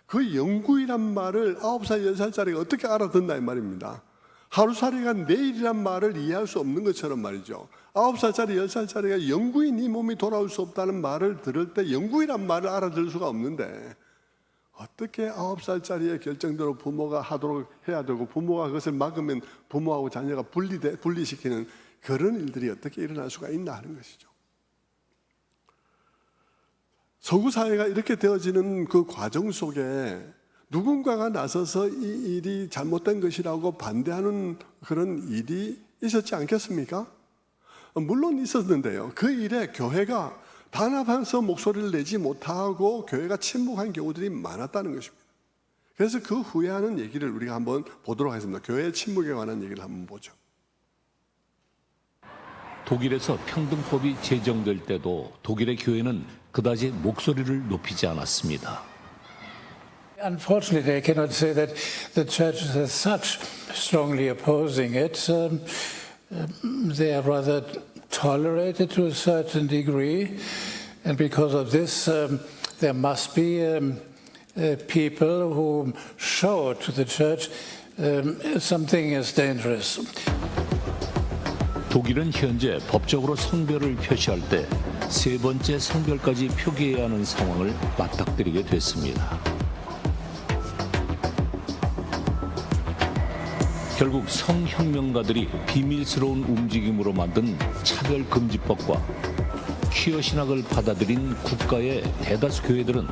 그 영구이란 말을 9살, 10살짜리가 어떻게 알아듣나 이 말입니다. 하루살이가 내일이란 말을 이해할 수 없는 것처럼 말이죠. 9살짜리, 10살짜리가 영구히 네 몸이 돌아올 수 없다는 말을 들을 때 영구이란 말을 알아들을 수가 없는데, 어떻게 9살짜리의 결정대로 부모가 하도록 해야 되고 부모가 그것을 막으면 부모하고 자녀가 분리시키는 그런 일들이 어떻게 일어날 수가 있나 하는 것이죠. 서구 사회가 이렇게 되어지는 그 과정 속에 누군가가 나서서 이 일이 잘못된 것이라고 반대하는 그런 일이 있었지 않겠습니까? 물론 있었는데요. 그 일에 교회가 단합해서 목소리를 내지 못하고 교회가 침묵한 경우들이 많았다는 것입니다. 그래서 그 후회하는 얘기를 우리가 한번 보도록 하겠습니다. 교회의 침묵에 관한 얘기를 한번 보죠. 독일에서 평등법이 제정될 때도 독일의 교회는 그다지 목소리를 높이지 않았습니다. Unfortunately, I cannot say that the churches as such strongly opposing it. They are rather tolerated to a certain degree, and because of this, there must be people who show to the church something is dangerous. 독일은 현재 법적으로 성별을 표시할 때 세 번째 성별까지 표기해야 하는 상황을 맞닥뜨리게 됐습니다. 결국 성혁명가들이 비밀스러운 움직임으로 만든 차별금지법과 퀴어 신학을 받아들인 국가의 대다수 교회들은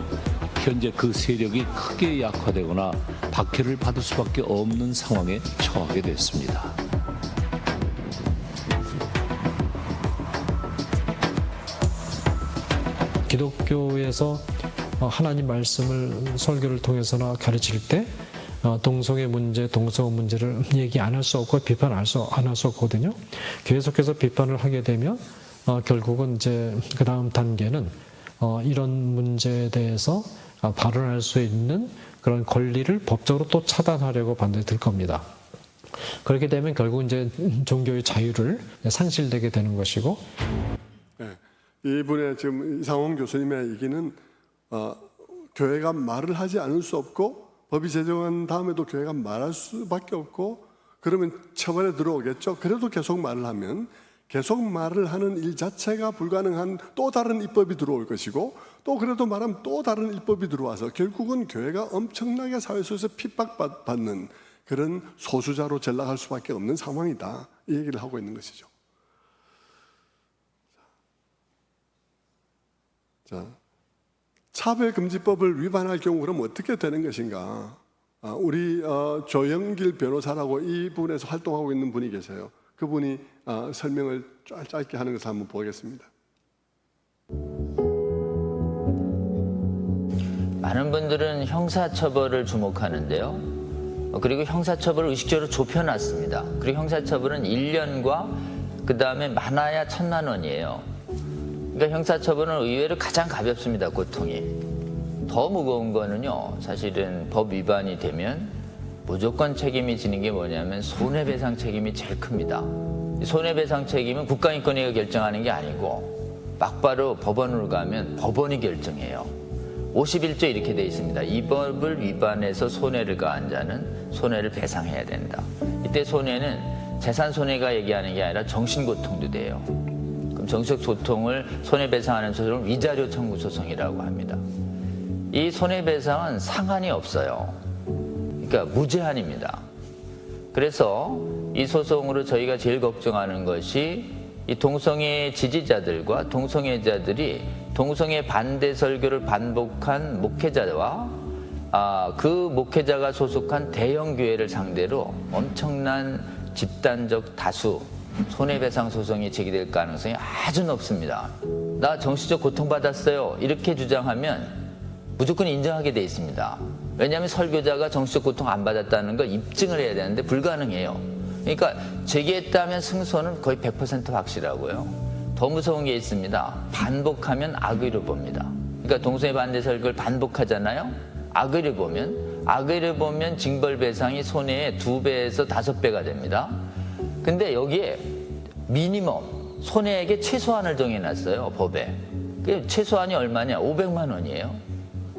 현재 그 세력이 크게 약화되거나 박해를 받을 수밖에 없는 상황에 처하게 됐습니다. 기독교에서 하나님 말씀을 설교를 통해서나 가르칠 때 동성애 문제, 동성애 문제를 얘기 안 할 수 없고 비판 안 할 수 없거든요. 계속해서 비판을 하게 되면 결국은 이제 그 다음 단계는 이런 문제에 대해서 발언할 수 있는 그런 권리를 법적으로 또 차단하려고 반드시 들 겁니다. 그렇게 되면 결국 이제 종교의 자유를 상실되게 되는 것이고. 네, 이분의 지금 이상홍 교수님의 얘기는 교회가 말을 하지 않을 수 없고 법이 제정한 다음에도 교회가 말할 수밖에 없고 그러면 처벌에 들어오겠죠. 그래도 계속 말을 하면 계속 말을 하는 일 자체가 불가능한 또 다른 입법이 들어올 것이고 또 그래도 말하면 또 다른 입법이 들어와서 결국은 교회가 엄청나게 사회 속에서 핍박받는 그런 소수자로 전락할 수밖에 없는 상황이다. 이 얘기를 하고 있는 것이죠. 자, 차별금지법을 위반할 경우 그럼 어떻게 되는 것인가? 우리 조영길 변호사라고 이 부분에서 활동하고 있는 분이 계세요. 그분이 설명을 짧게 하는 것을 한번 보겠습니다. 많은 분들은 형사처벌을 주목하는데요. 그리고 형사처벌을 의식적으로 좁혀놨습니다. 그리고 형사처벌은 1년과 그 다음에 많아야 1,000만 원이에요. 그러니까 형사처벌은 의외로 가장 가볍습니다. 고통이. 더 무거운 거는요. 사실은 법 위반이 되면 무조건 책임이 지는 게 뭐냐면 손해배상 책임이 제일 큽니다. 손해배상 책임은 국가인권위가 결정하는 게 아니고 막바로 법원으로 가면 법원이 결정해요. 51조 이렇게 돼 있습니다. 이 법을 위반해서 손해를 가한 자는 손해를 배상해야 된다. 이때 손해는 재산 손해가 얘기하는 게 아니라 정신고통도 돼요. 그럼 정신고통을 손해배상하는 소송을 위자료 청구 소송이라고 합니다. 이 손해배상은 상한이 없어요. 그러니까 무제한입니다. 그래서 이 소송으로 저희가 제일 걱정하는 것이 이 동성애 지지자들과 동성애자들이 동성애 반대 설교를 반복한 목회자와 그 목회자가 소속한 대형 교회를 상대로 엄청난 집단적 다수 손해배상 소송이 제기될 가능성이 아주 높습니다. 나 정신적 고통받았어요. 이렇게 주장하면 무조건 인정하게 돼 있습니다. 왜냐하면 설교자가 정신적 고통 안 받았다는 걸 입증을 해야 되는데 불가능해요. 그러니까 제기했다면 승소는 거의 100% 확실하고요. 더 무서운 게 있습니다. 반복하면 악의로 봅니다. 그러니까 동성애 반대 설교를 반복하잖아요. 악의로 보면 징벌배상이 손해의 2배에서 5배가 됩니다. 근데 여기에 미니멈 손해액의 최소한을 정해놨어요. 법에. 그 최소한이 얼마냐? 500만 원이에요.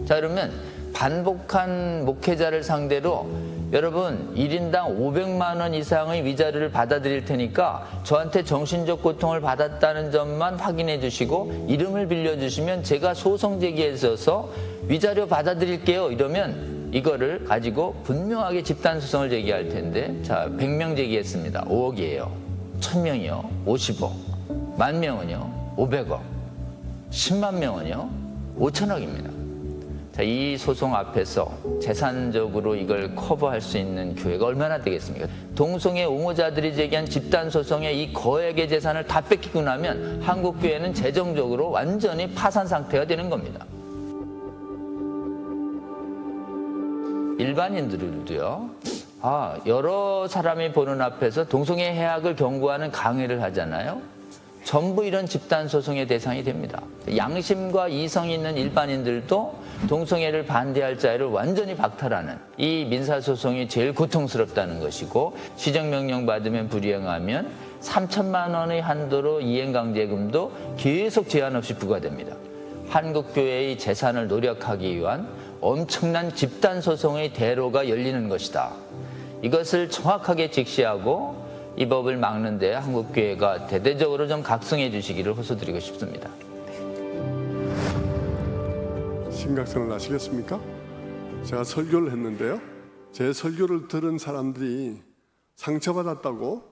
자, 그러면 반복한 목회자를 상대로 여러분 1인당 500만 원 이상의 위자료를 받아들일 테니까 저한테 정신적 고통을 받았다는 점만 확인해 주시고 이름을 빌려주시면 제가 소송 제기에 있어서 위자료 받아드릴게요. 이러면 이거를 가지고 분명하게 집단소송을 제기할 텐데, 자, 100명 제기했습니다. 5억이에요. 1000명이요. 50억. 10,000명은요. 500억. 10만 명은요. 5천억입니다. 자, 이 소송 앞에서 재산적으로 이걸 커버할 수 있는 교회가 얼마나 되겠습니까? 동성애 옹호자들이 제기한 집단소송의 이 거액의 재산을 다 뺏기고 나면 한국교회는 재정적으로 완전히 파산 상태가 되는 겁니다. 일반인들도요, 여러 사람이 보는 앞에서 동성애 해악을 경고하는 강의를 하잖아요. 전부 이런 집단소송의 대상이 됩니다. 양심과 이성이 있는 일반인들도 동성애를 반대할 자유를 완전히 박탈하는 이 민사소송이 제일 고통스럽다는 것이고, 시정명령 받으면 불이행하면 3천만 원의 한도로 이행강제금도 계속 제한 없이 부과됩니다. 한국교회의 재산을 노력하기 위한 엄청난 집단소송의 대로가 열리는 것이다. 이것을 정확하게 직시하고 이 법을 막는 데 한국교회가 대대적으로 좀 각성해 주시기를 호소드리고 싶습니다. 심각성을 아시겠습니까? 제가 설교를 했는데요, 제 설교를 들은 사람들이 상처받았다고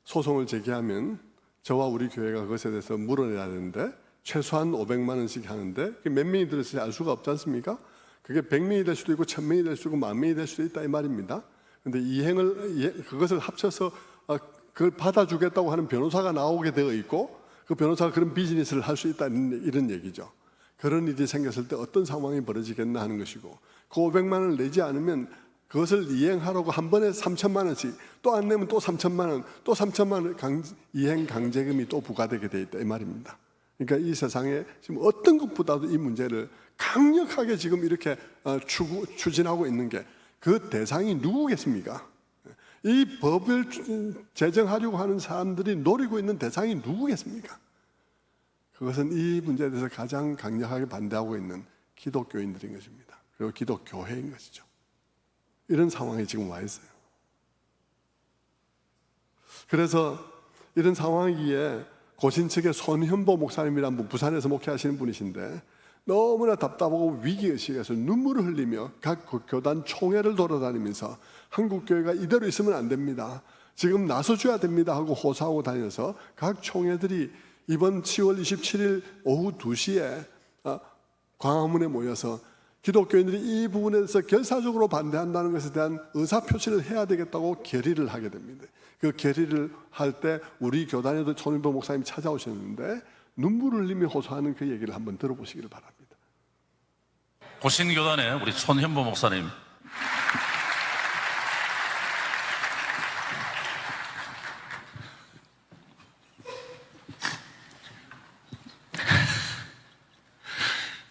소송을 제기하면 저와 우리 교회가 그것에 대해서 물어내야 되는데, 최소한 500만 원씩 하는데 그게 몇 명이 들었을지 알 수가 없지 않습니까? 그게 100명이 될 수도 있고 1000명이 될 수도 있고 10,000명이 될 수도 있다 이 말입니다. 그런데 그것을 합쳐서 그걸 받아주겠다고 하는 변호사가 나오게 되어 있고, 그 변호사가 그런 비즈니스를 할 수 있다는 이런 얘기죠. 그런 일이 생겼을 때 어떤 상황이 벌어지겠나 하는 것이고, 그 500만 원을 내지 않으면 그것을 이행하라고 한 번에 3천만 원씩, 또 안 내면 또 3천만 원, 또 3천만 원 이행 강제금이 또 부과되게 돼 있다 이 말입니다. 그러니까 이 세상에 지금 어떤 것보다도 이 문제를 강력하게 지금 이렇게 추진하고 있는 게 그 대상이 누구겠습니까? 이 법을 제정하려고 하는 사람들이 노리고 있는 대상이 누구겠습니까? 그것은 이 문제에 대해서 가장 강력하게 반대하고 있는 기독교인들인 것입니다. 그리고 기독교회인 것이죠. 이런 상황에 지금 와 있어요. 그래서 이런 상황이기에 고신 측의 손현보 목사님이란 분, 부산에서 목회하시는 분이신데 너무나 답답하고 위기의식에서 눈물을 흘리며 각 교단 총회를 돌아다니면서 한국교회가 이대로 있으면 안 됩니다, 지금 나서줘야 됩니다 하고 호소하고 다녀서 각 총회들이 이번 10월 27일 오후 2시에 광화문에 모여서 기독교인들이 이 부분에 대해서 결사적으로 반대한다는 것에 대한 의사표시를 해야 되겠다고 결의를 하게 됩니다. 그 결의를 할 때 우리 교단에도 손인보 목사님이 찾아오셨는데 눈물을 흘리며 호소하는 그 얘기를 한번 들어보시기를 바랍니다. 고신교단의 우리 손현보 목사님,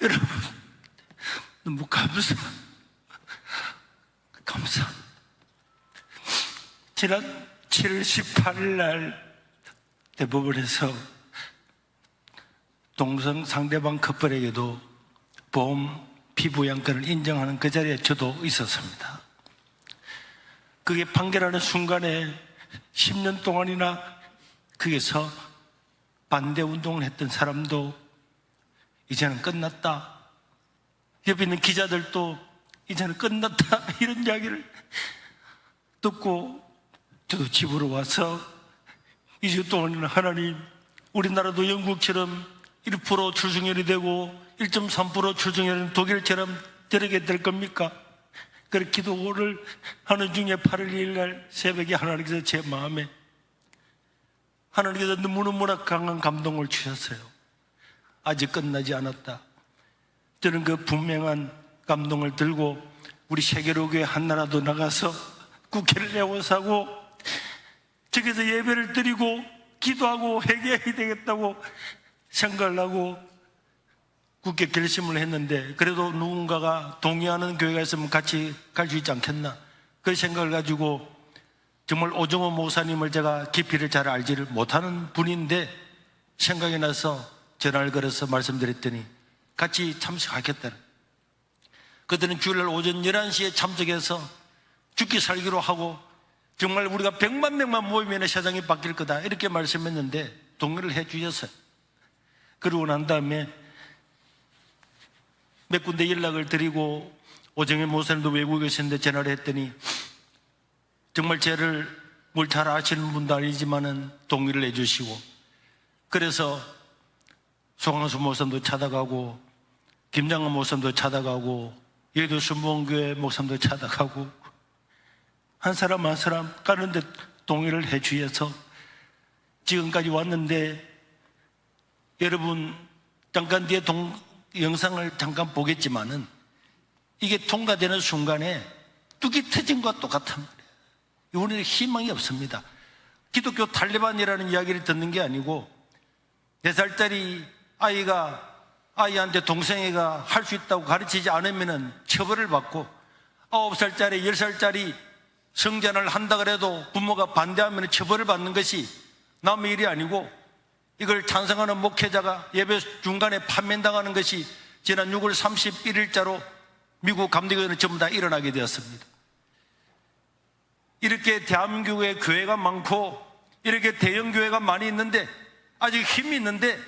여러분 너무 감사. 지난 7월 18일 날 대법원에서 동성 상대방 커플에게도 보험 피부양권을 인정하는 그 자리에 저도 있었습니다. 그게 판결하는 순간에 10년 동안이나 거기서 반대 운동을 했던 사람도 이제는 끝났다, 옆에 있는 기자들도 이제는 끝났다 이런 이야기를 듣고 저도 집으로 와서 2주 동안이나 하나님, 우리나라도 영국처럼 1% 출생률이 되고 1.3% 출생률은 독일처럼 저렇게 될 겁니까? 그렇게 기도를 하는 중에 8월 2일 날 새벽에 하나님께서 제 마음에 하나님께서 너무너무나 강한 감동을 주셨어요. 아직 끝나지 않았다. 저는 그 분명한 감동을 들고 우리 세계로교회 한나라도 나가서 국회를 내어서고 저기서 예배를 드리고 기도하고 회개해야 되겠다고 생각을 하고 굳게 결심을 했는데, 그래도 누군가가 동의하는 교회가 있으면 같이 갈 수 있지 않겠나, 그 생각을 가지고 정말 오정호 목사님을 제가 깊이를 잘 알지를 못하는 분인데 생각이 나서 전화를 걸어서 말씀드렸더니 같이 참석하겠다. 그들은 주일날 오전 11시에 참석해서 죽기 살기로 하고 정말 우리가 100만 명만 모이면 세상이 바뀔 거다 이렇게 말씀했는데 동의를 해 주셨어요. 그러고 난 다음에 몇 군데 연락을 드리고 오정현 목사님도 외국에 계셨는데 전화를 했더니 정말 저를 뭘 잘 아시는 분도 아니지만은 동의를 해 주시고, 그래서 송항수 목사님도 찾아가고 김장관 목사님도 찾아가고 여의도 순복음교회 목사님도 찾아가고 한 사람 한 사람 가는데 동의를 해 주셔서 지금까지 왔는데, 여러분 잠깐 뒤에 영상을 잠깐 보겠지만은 이게 통과되는 순간에 뚝이 터진 것과 똑같단 말이에요. 우리는 희망이 없습니다. 기독교 탈레반이라는 이야기를 듣는 게 아니고 4살짜리 아이한테 동생애가 할 수 있다고 가르치지 않으면 처벌을 받고 9살짜리 10살짜리 성전을 한다 그래도 부모가 반대하면 처벌을 받는 것이 남의 일이 아니고, 이걸 찬성하는 목회자가 예배 중간에 판면당하는 것이 지난 6월 31일자로 미국 감리교회는 전부 다 일어나게 되었습니다. 이렇게 대한민국에 교회가 많고 이렇게 대형 교회가 많이 있는데 아직 힘이 있는데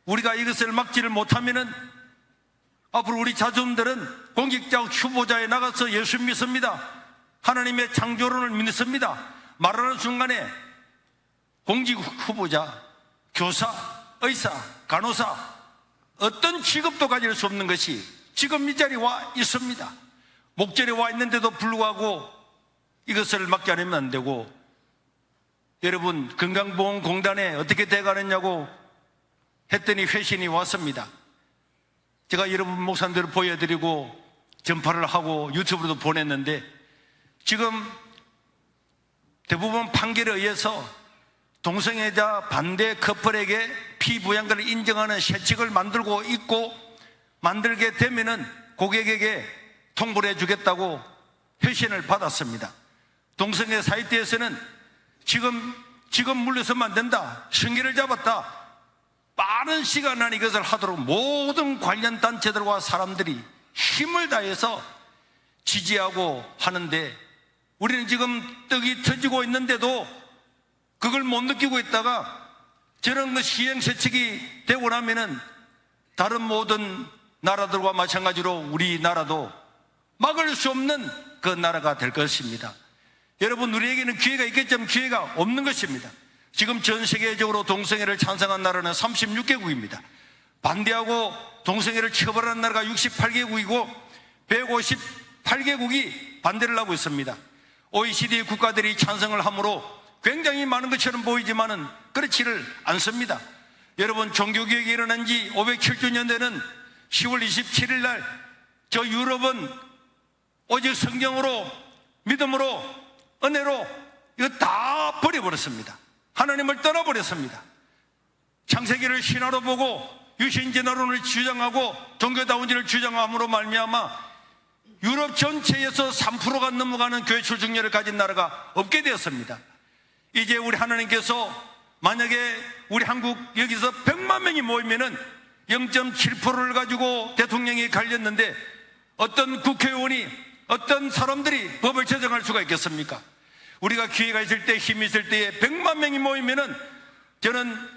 우리가 이것을 막지를 못하면은 앞으로 우리 자손들은 공직자 후보자에 나가서 예수 믿습니다, 하나님의 창조론을 믿습니다 말하는 순간에 공직 후보자, 교사, 의사, 간호사 어떤 직업도 가질 수 없는 것이 지금 이 자리에 와 있습니다. 목전에 와 있는데도 불구하고 이것을 막지 않으면 안 되고, 여러분 건강보험공단에 어떻게 돼가느냐고 했더니 회신이 왔습니다. 제가 여러분 목사님들을 보여드리고 전파를 하고 유튜브로도 보냈는데, 지금 대부분 판결에 의해서 동성애자 반대 커플에게 피부양가를 인정하는 세칙을 만들고 있고, 만들게 되면은 고객에게 통보를 해주겠다고 회신을 받았습니다. 동성애 사이트에서는 지금 물러서면 안 된다, 승기를 잡았다, 빠른 시간 안에 이것을 하도록 모든 관련 단체들과 사람들이 힘을 다해서 지지하고 하는데, 우리는 지금 떡이 터지고 있는데도 그걸 못 느끼고 있다가 저런 그 시행세칙이 되고 나면은 다른 모든 나라들과 마찬가지로 우리나라도 막을 수 없는 그 나라가 될 것입니다. 여러분, 우리에게는 기회가 있겠지만 기회가 없는 것입니다. 지금 전 세계적으로 동성애를 찬성한 나라는 36개국입니다. 반대하고 동성애를 처벌하는 나라가 68개국이고 158개국이 반대를 하고 있습니다. OECD 국가들이 찬성을 함으로 굉장히 많은 것처럼 보이지만은 그렇지를 않습니다. 여러분, 종교개혁이 일어난 지 507주년 되는 10월 27일 날 저 유럽은 오직 성경으로, 믿음으로, 은혜로 이거 다 버려버렸습니다. 하나님을 떠나버렸습니다. 창세기를 신화로 보고 유신진화론을 주장하고 종교다운지를 주장함으로 말미암아 유럽 전체에서 3%가 넘어가는 교회 출석률을 가진 나라가 없게 되었습니다. 이제 우리 하나님께서 만약에 우리 한국 여기서 100만 명이 모이면은 0.7%를 가지고 대통령이 갈렸는데 어떤 국회의원이, 어떤 사람들이 법을 제정할 수가 있겠습니까? 우리가 기회가 있을 때, 힘이 있을 때에 100만 명이 모이면은 저는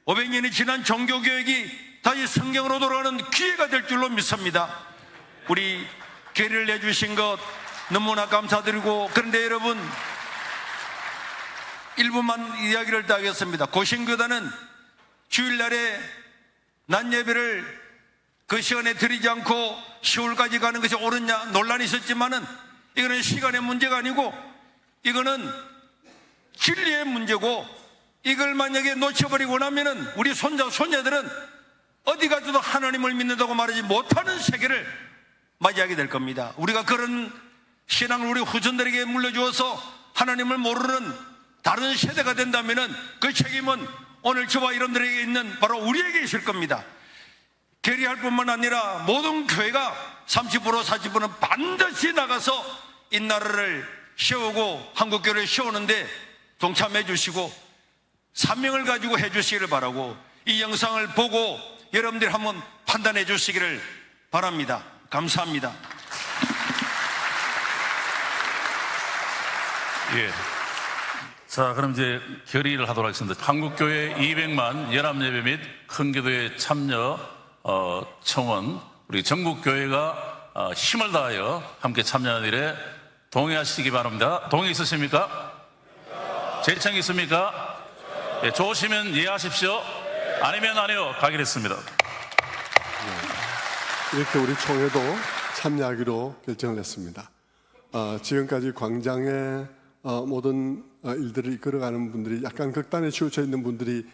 500년이 지난 종교개혁이 다시 성경으로 돌아가는 기회가 될 줄로 믿습니다. 우리 기회를 내주신 것 너무나 감사드리고, 그런데 여러분 1분만 이야기를 더 하겠습니다. 고신교단은 주일날에 낮 예배를 그 시간에 드리지 않고 10월까지 가는 것이 옳으냐 논란이 있었지만은 이거는 시간의 문제가 아니고 이거는 진리의 문제고, 이걸 만약에 놓쳐버리고 나면은 우리 손자 손녀들은 어디 가서도 하나님을 믿는다고 말하지 못하는 세계를 맞이하게 될 겁니다. 우리가 그런 신앙을 우리 후손들에게 물려주어서 하나님을 모르는 다른 세대가 된다면은 그 책임은 오늘 저와 여러분들에게 있는 바로 우리에게 있을 겁니다. 결의할 뿐만 아니라 모든 교회가 30% 40%는 반드시 나가서 이 나라를 세우고 한국교회를 세우는데 동참해 주시고 사명을 가지고 해 주시기를 바라고, 이 영상을 보고 여러분들이 한번 판단해 주시기를 바랍니다. 감사합니다. 예. 자, 그럼 이제 결의를 하도록 하겠습니다. 한국교회 200만 연합예배 및 큰기도의 참여 청원, 우리 전국교회가 힘을 다하여 함께 참여하는 일에 동의하시기 바랍니다. 동의 있으십니까? 재청이 있습니까? 예, 좋으시면 예하십시오. 아니면 아니요. 가기로 이렇게 우리 총회도 참여하기로 결정을 했습니다. 지금까지 광장에 모든 일들을 이끌어가는 분들이 약간 극단에 치우쳐 있는 분들이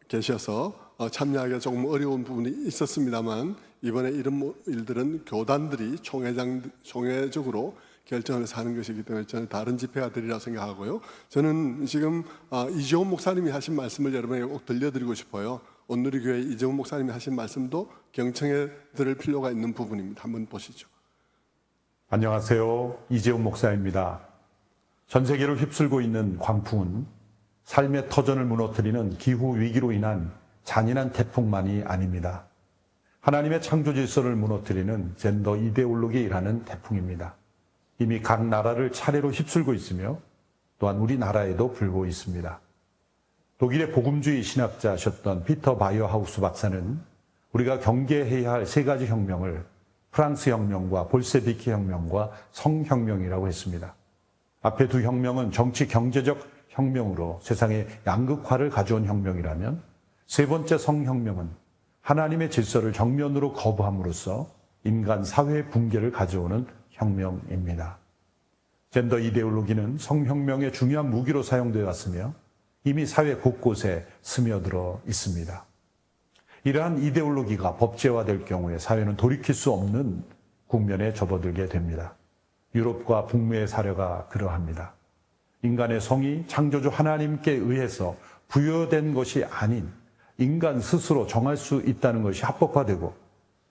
계셔서 참여하기가 조금 어려운 부분이 있었습니다만, 이번에 이런 일들은 교단들이 총회적으로 결정을 해서 하는 것이기 때문에 저는 다른 집회가 되리라 생각하고요. 저는 지금 이재원 목사님이 하신 말씀을 여러분에게 꼭 들려드리고 싶어요. 온누리교회 이재원 목사님이 하신 말씀도 경청해 들을 필요가 있는 부분입니다. 한번 보시죠. 안녕하세요. 이재훈 목사입니다. 전 세계를 휩쓸고 있는 광풍은 삶의 터전을 무너뜨리는 기후 위기로 인한 잔인한 태풍만이 아닙니다. 하나님의 창조 질서를 무너뜨리는 젠더 이데올로기라는 태풍입니다. 이미 각 나라를 차례로 휩쓸고 있으며 또한 우리나라에도 불고 있습니다. 독일의 복음주의 신학자셨던 피터 바이어하우스 박사는 우리가 경계해야 할 세 가지 혁명을 프랑스 혁명과 볼세비키 혁명과 성혁명이라고 했습니다. 앞에 두 혁명은 정치 경제적 혁명으로 세상의 양극화를 가져온 혁명이라면, 세 번째 성혁명은 하나님의 질서를 정면으로 거부함으로써 인간 사회의 붕괴를 가져오는 혁명입니다. 젠더 이데올로기는 성혁명의 중요한 무기로 사용되어 왔으며 이미 사회 곳곳에 스며들어 있습니다. 이러한 이데올로기가 법제화될 경우에 사회는 돌이킬 수 없는 국면에 접어들게 됩니다. 유럽과 북미의 사례가 그러합니다. 인간의 성이 창조주 하나님께 의해서 부여된 것이 아닌 인간 스스로 정할 수 있다는 것이 합법화되고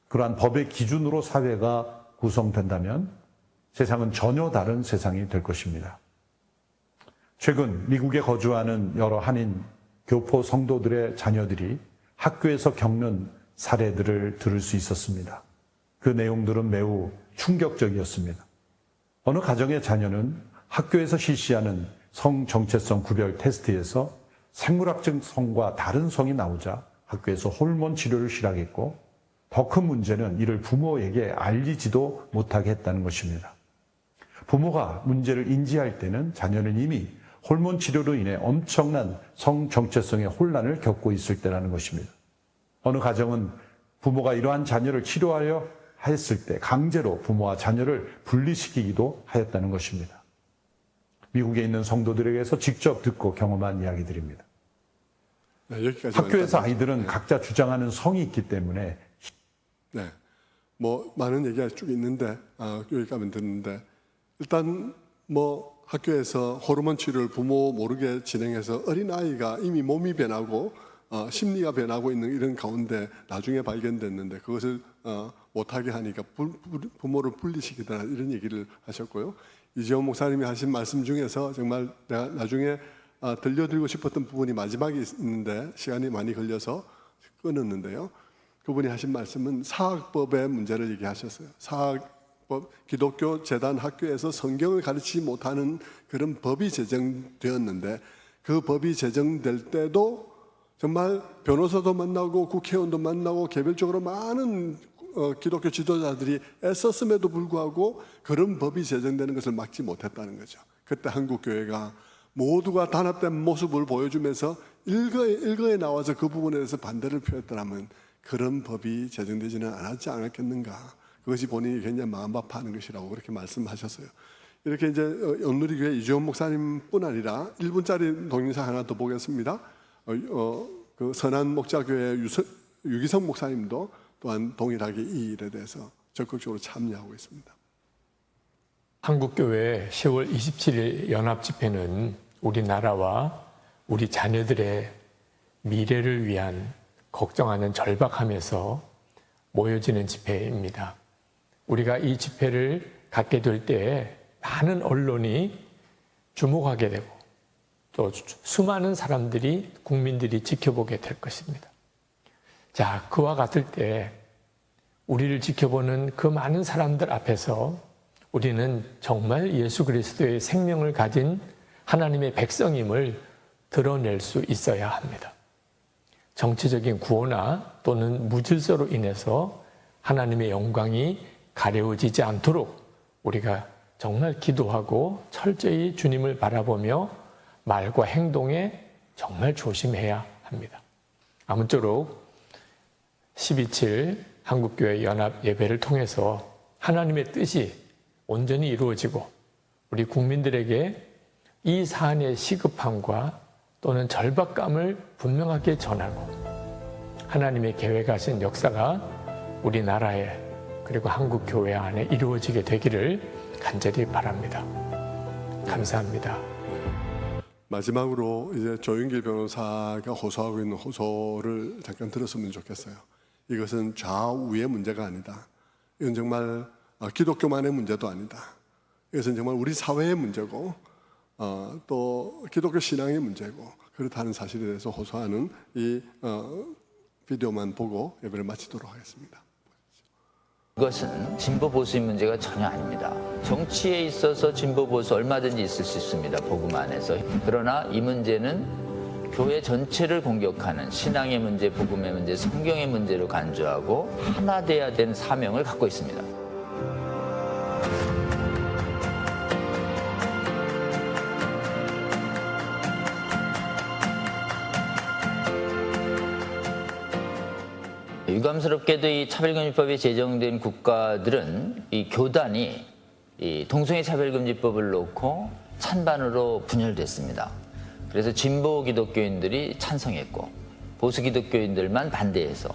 그러한 법의 기준으로 사회가 구성된다면 세상은 전혀 다른 세상이 될 것입니다. 최근 미국에 거주하는 여러 한인 교포 성도들의 자녀들이 학교에서 겪는 사례들을 들을 수 있었습니다. 그 내용들은 매우 충격적이었습니다. 어느 가정의 자녀는 학교에서 실시하는 성 정체성 구별 테스트에서 생물학적 성과 다른 성이 나오자 학교에서 호르몬 치료를 시작했고, 더 큰 문제는 이를 부모에게 알리지도 못하게 했다는 것입니다. 부모가 문제를 인지할 때는 자녀는 이미 호르몬 치료로 인해 엄청난 성 정체성의 혼란을 겪고 있을 때라는 것입니다. 어느 가정은 부모가 이러한 자녀를 치료하려 했을 때 강제로 부모와 자녀를 분리시키기도 하였다는 것입니다. 미국에 있는 성도들에게서 직접 듣고 경험한 이야기들입니다. 네, 여기까지. 학교에서 아이들은 각자 주장하는 성이 있기 때문에 네, 뭐 많은 얘기가 쭉 있는데 여기까지 듣는데, 일단 뭐 학교에서 호르몬 치료를 부모 모르게 진행해서 어린아이가 이미 몸이 변하고 심리가 변하고 있는 이런 가운데 나중에 발견됐는데 그것을 못하게 하니까 부모를 분리시키더라, 이런 얘기를 하셨고요. 이재원 목사님이 하신 말씀 중에서 정말 내가 나중에 들려드리고 싶었던 부분이 마지막에 있는데 시간이 많이 걸려서 끊었는데요. 그분이 하신 말씀은 사학법의 문제를 얘기하셨어요. 사학법, 기독교 재단 학교에서 성경을 가르치지 못하는 그런 법이 제정되었는데, 그 법이 제정될 때도 정말 변호사도 만나고 국회의원도 만나고 개별적으로 많은 기독교 지도자들이 애썼음에도 불구하고 그런 법이 제정되는 것을 막지 못했다는 거죠. 그때 한국교회가 모두가 단합된 모습을 보여주면서 일거에 나와서 그 부분에 대해서 반대를 표했더라면 그런 법이 제정되지는 않았지 않았겠는가. 그것이 본인이 굉장히 마음 아파하는 것이라고 그렇게 말씀하셨어요. 이렇게 이제 온누리교회 이재원 목사님뿐 아니라 1분짜리 동영상 하나 더 보겠습니다. 그 선한 목자교회 유기성 목사님도 또한 동일하게 이 일에 대해서 적극적으로 참여하고 있습니다. 한국교회 10월 27일 연합집회는 우리나라와 우리 자녀들의 미래를 위한 걱정하는 절박함에서 모여지는 집회입니다. 우리가 이 집회를 갖게 될 때 많은 언론이 주목하게 되고 또 수많은 사람들이, 국민들이 지켜보게 될 것입니다. 자, 그와 같을 때 우리를 지켜보는 그 많은 사람들 앞에서 우리는 정말 예수 그리스도의 생명을 가진 하나님의 백성임을 드러낼 수 있어야 합니다. 정치적인 구호나 또는 무질서로 인해서 하나님의 영광이 가려워지지 않도록 우리가 정말 기도하고 철저히 주님을 바라보며 말과 행동에 정말 조심해야 합니다. 아무쪼록 12.7 한국교회 연합 예배를 통해서 하나님의 뜻이 온전히 이루어지고 우리 국민들에게 이 사안의 시급함과 또는 절박감을 분명하게 전하고 하나님의 계획하신 역사가 우리나라에 그리고 한국교회 안에 이루어지게 되기를 간절히 바랍니다. 감사합니다. 마지막으로 이제 조윤길 변호사가 호소하고 있는 호소를 잠깐 들었으면 좋겠어요. 이것은 좌우의 문제가 아니다. 이건 정말 기독교만의 문제도 아니다. 이것은 정말 우리 사회의 문제고 또 기독교 신앙의 문제고 그렇다는 사실에 대해서 호소하는 이 비디오만 보고 예배를 마치도록 하겠습니다. 이것은 진보 보수의 문제가 전혀 아닙니다. 정치에 있어서 진보 보수 얼마든지 있을 수 있습니다. 복음 안에서. 그러나 이 문제는 교회 전체를 공격하는 신앙의 문제, 복음의 문제, 성경의 문제로 간주하고 하나 돼야 되는 사명을 갖고 있습니다. 유감스럽게도 이 차별금지법이 제정된 국가들은 이 교단이 이 동성애 차별금지법을 놓고 찬반으로 분열됐습니다. 그래서 진보 기독교인들이 찬성했고 보수 기독교인들만 반대해서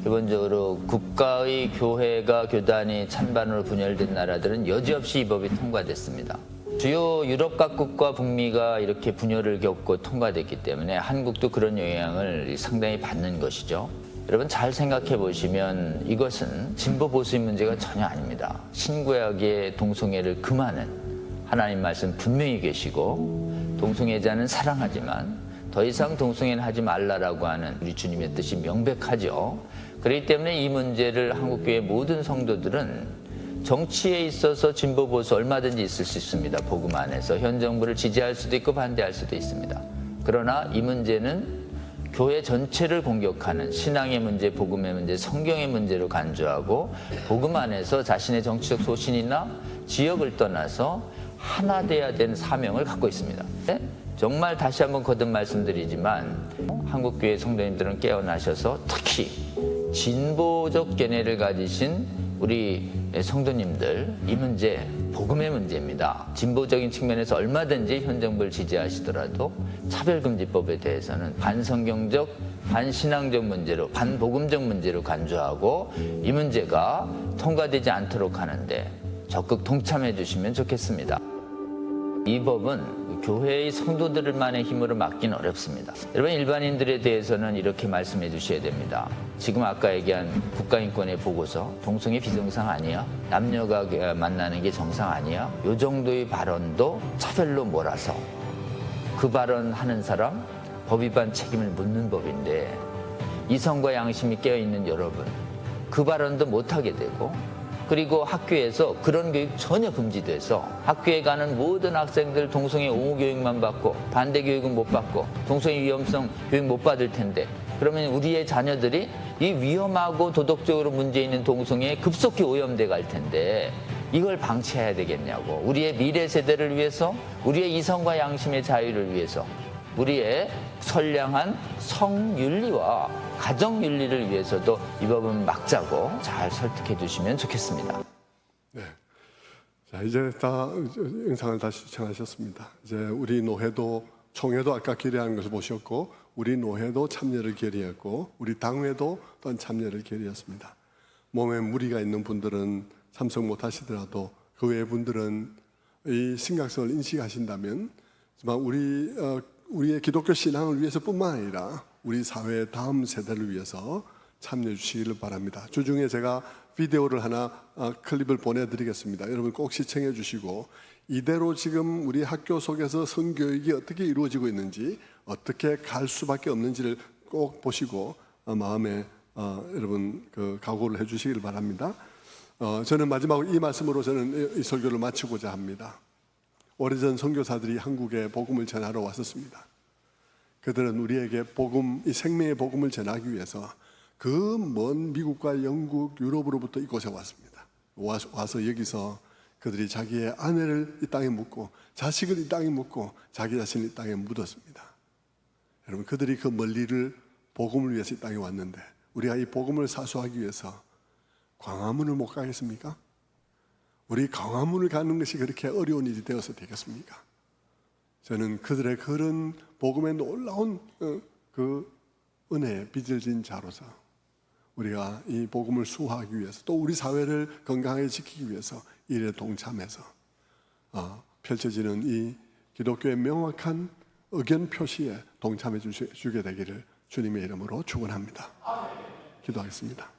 기본적으로 국가의 교회가 교단이 찬반으로 분열된 나라들은 여지없이 이 법이 통과됐습니다. 주요 유럽 각국과 북미가 이렇게 분열을 겪고 통과됐기 때문에 한국도 그런 영향을 상당히 받는 것이죠. 여러분 잘 생각해 보시면 이것은 진보 보수의 문제가 전혀 아닙니다. 신구약의 동성애를 금하는 하나님 말씀 분명히 계시고 동성애자는 사랑하지만 더 이상 동성애는 하지 말라라고 하는 우리 주님의 뜻이 명백하죠. 그렇기 때문에 이 문제를 한국교회 모든 성도들은 정치에 있어서 진보 보수 얼마든지 있을 수 있습니다. 복음 안에서 현 정부를 지지할 수도 있고 반대할 수도 있습니다. 그러나 이 문제는 교회 전체를 공격하는 신앙의 문제, 복음의 문제, 성경의 문제로 간주하고 복음 안에서 자신의 정치적 소신이나 지역을 떠나서 하나 돼야 되는 사명을 갖고 있습니다. 정말 다시 한번 거듭 말씀드리지만 한국교회 성도님들은 깨어나셔서 특히 진보적 견해를 가지신 우리 성도님들 이 문제 복음의 문제입니다. 진보적인 측면에서 얼마든지 현 정부를 지지하시더라도 차별금지법에 대해서는 반성경적, 반신앙적 문제로 반복음적 문제로 간주하고 이 문제가 통과되지 않도록 하는데 적극 동참해 주시면 좋겠습니다. 이 법은 교회의 성도들만의 힘으로 막기는 어렵습니다. 여러분 일반인들에 대해서는 이렇게 말씀해 주셔야 됩니다. 지금 아까 얘기한 국가인권의 보고서 동성애 비정상 아니야? 남녀가 만나는 게 정상 아니야? 이 정도의 발언도 차별로 몰아서 그 발언하는 사람 법 위반 책임을 묻는 법인데 이성과 양심이 깨어있는 여러분 그 발언도 못하게 되고 그리고 학교에서 그런 교육 전혀 금지돼서 학교에 가는 모든 학생들 동성애 옹호 교육만 받고 반대 교육은 못 받고 동성애 위험성 교육 못 받을 텐데 그러면 우리의 자녀들이 이 위험하고 도덕적으로 문제 있는 동성애에 급속히 오염돼 갈 텐데 이걸 방치해야 되겠냐고 우리의 미래 세대를 위해서 우리의 이성과 양심의 자유를 위해서 우리의 선량한 성윤리와 가정윤리를 위해서도 이 법은 막자고 잘 설득해 주시면 좋겠습니다. 네. 자, 이제 다 영상을 다시 시청하셨습니다. 이제 우리 노회도 총회도 아까 결의하는 것을 보셨고 우리 노회도 참여를 결의했고 우리 당회도 또한 참여를 결의했습니다. 몸에 무리가 있는 분들은 참석 못 하시더라도 그 외 분들은 이 심각성을 인식하신다면 정말 우리의 기독교 신앙을 위해서뿐만 아니라 우리 사회의 다음 세대를 위해서 참여해 주시기를 바랍니다. 주중에 제가 비디오를 하나 클립을 보내드리겠습니다. 여러분 꼭 시청해 주시고 이대로 지금 우리 학교 속에서 성교육이 어떻게 이루어지고 있는지 어떻게 갈 수밖에 없는지를 꼭 보시고 마음에 여러분 그 각오를 해 주시기를 바랍니다. 저는 마지막으로 이 말씀으로 저는 이 설교를 마치고자 합니다. 오래전 선교사들이 한국에 복음을 전하러 왔었습니다. 그들은 우리에게 복음, 이 생명의 복음을 전하기 위해서 그 먼 미국과 영국, 유럽으로부터 이곳에 왔습니다. 와서 여기서 그들이 자기의 아내를 이 땅에 묻고 자식을 이 땅에 묻고 자기 자신을 이 땅에 묻었습니다. 여러분, 그들이 그 멀리를 복음을 위해서 이 땅에 왔는데 우리가 이 복음을 사수하기 위해서 광화문을 못 가겠습니까? 우리 광화문을 가는 것이 그렇게 어려운 일이 되어서 되겠습니까? 저는 그들의 그런 복음의 놀라운 그 은혜에 빚어진 자로서 우리가 이 복음을 수호하기 위해서 또 우리 사회를 건강하게 지키기 위해서 일에 동참해서 펼쳐지는 이 기독교의 명확한 의견 표시에 동참해 주게 되기를 주님의 이름으로 축원합니다. 기도하겠습니다.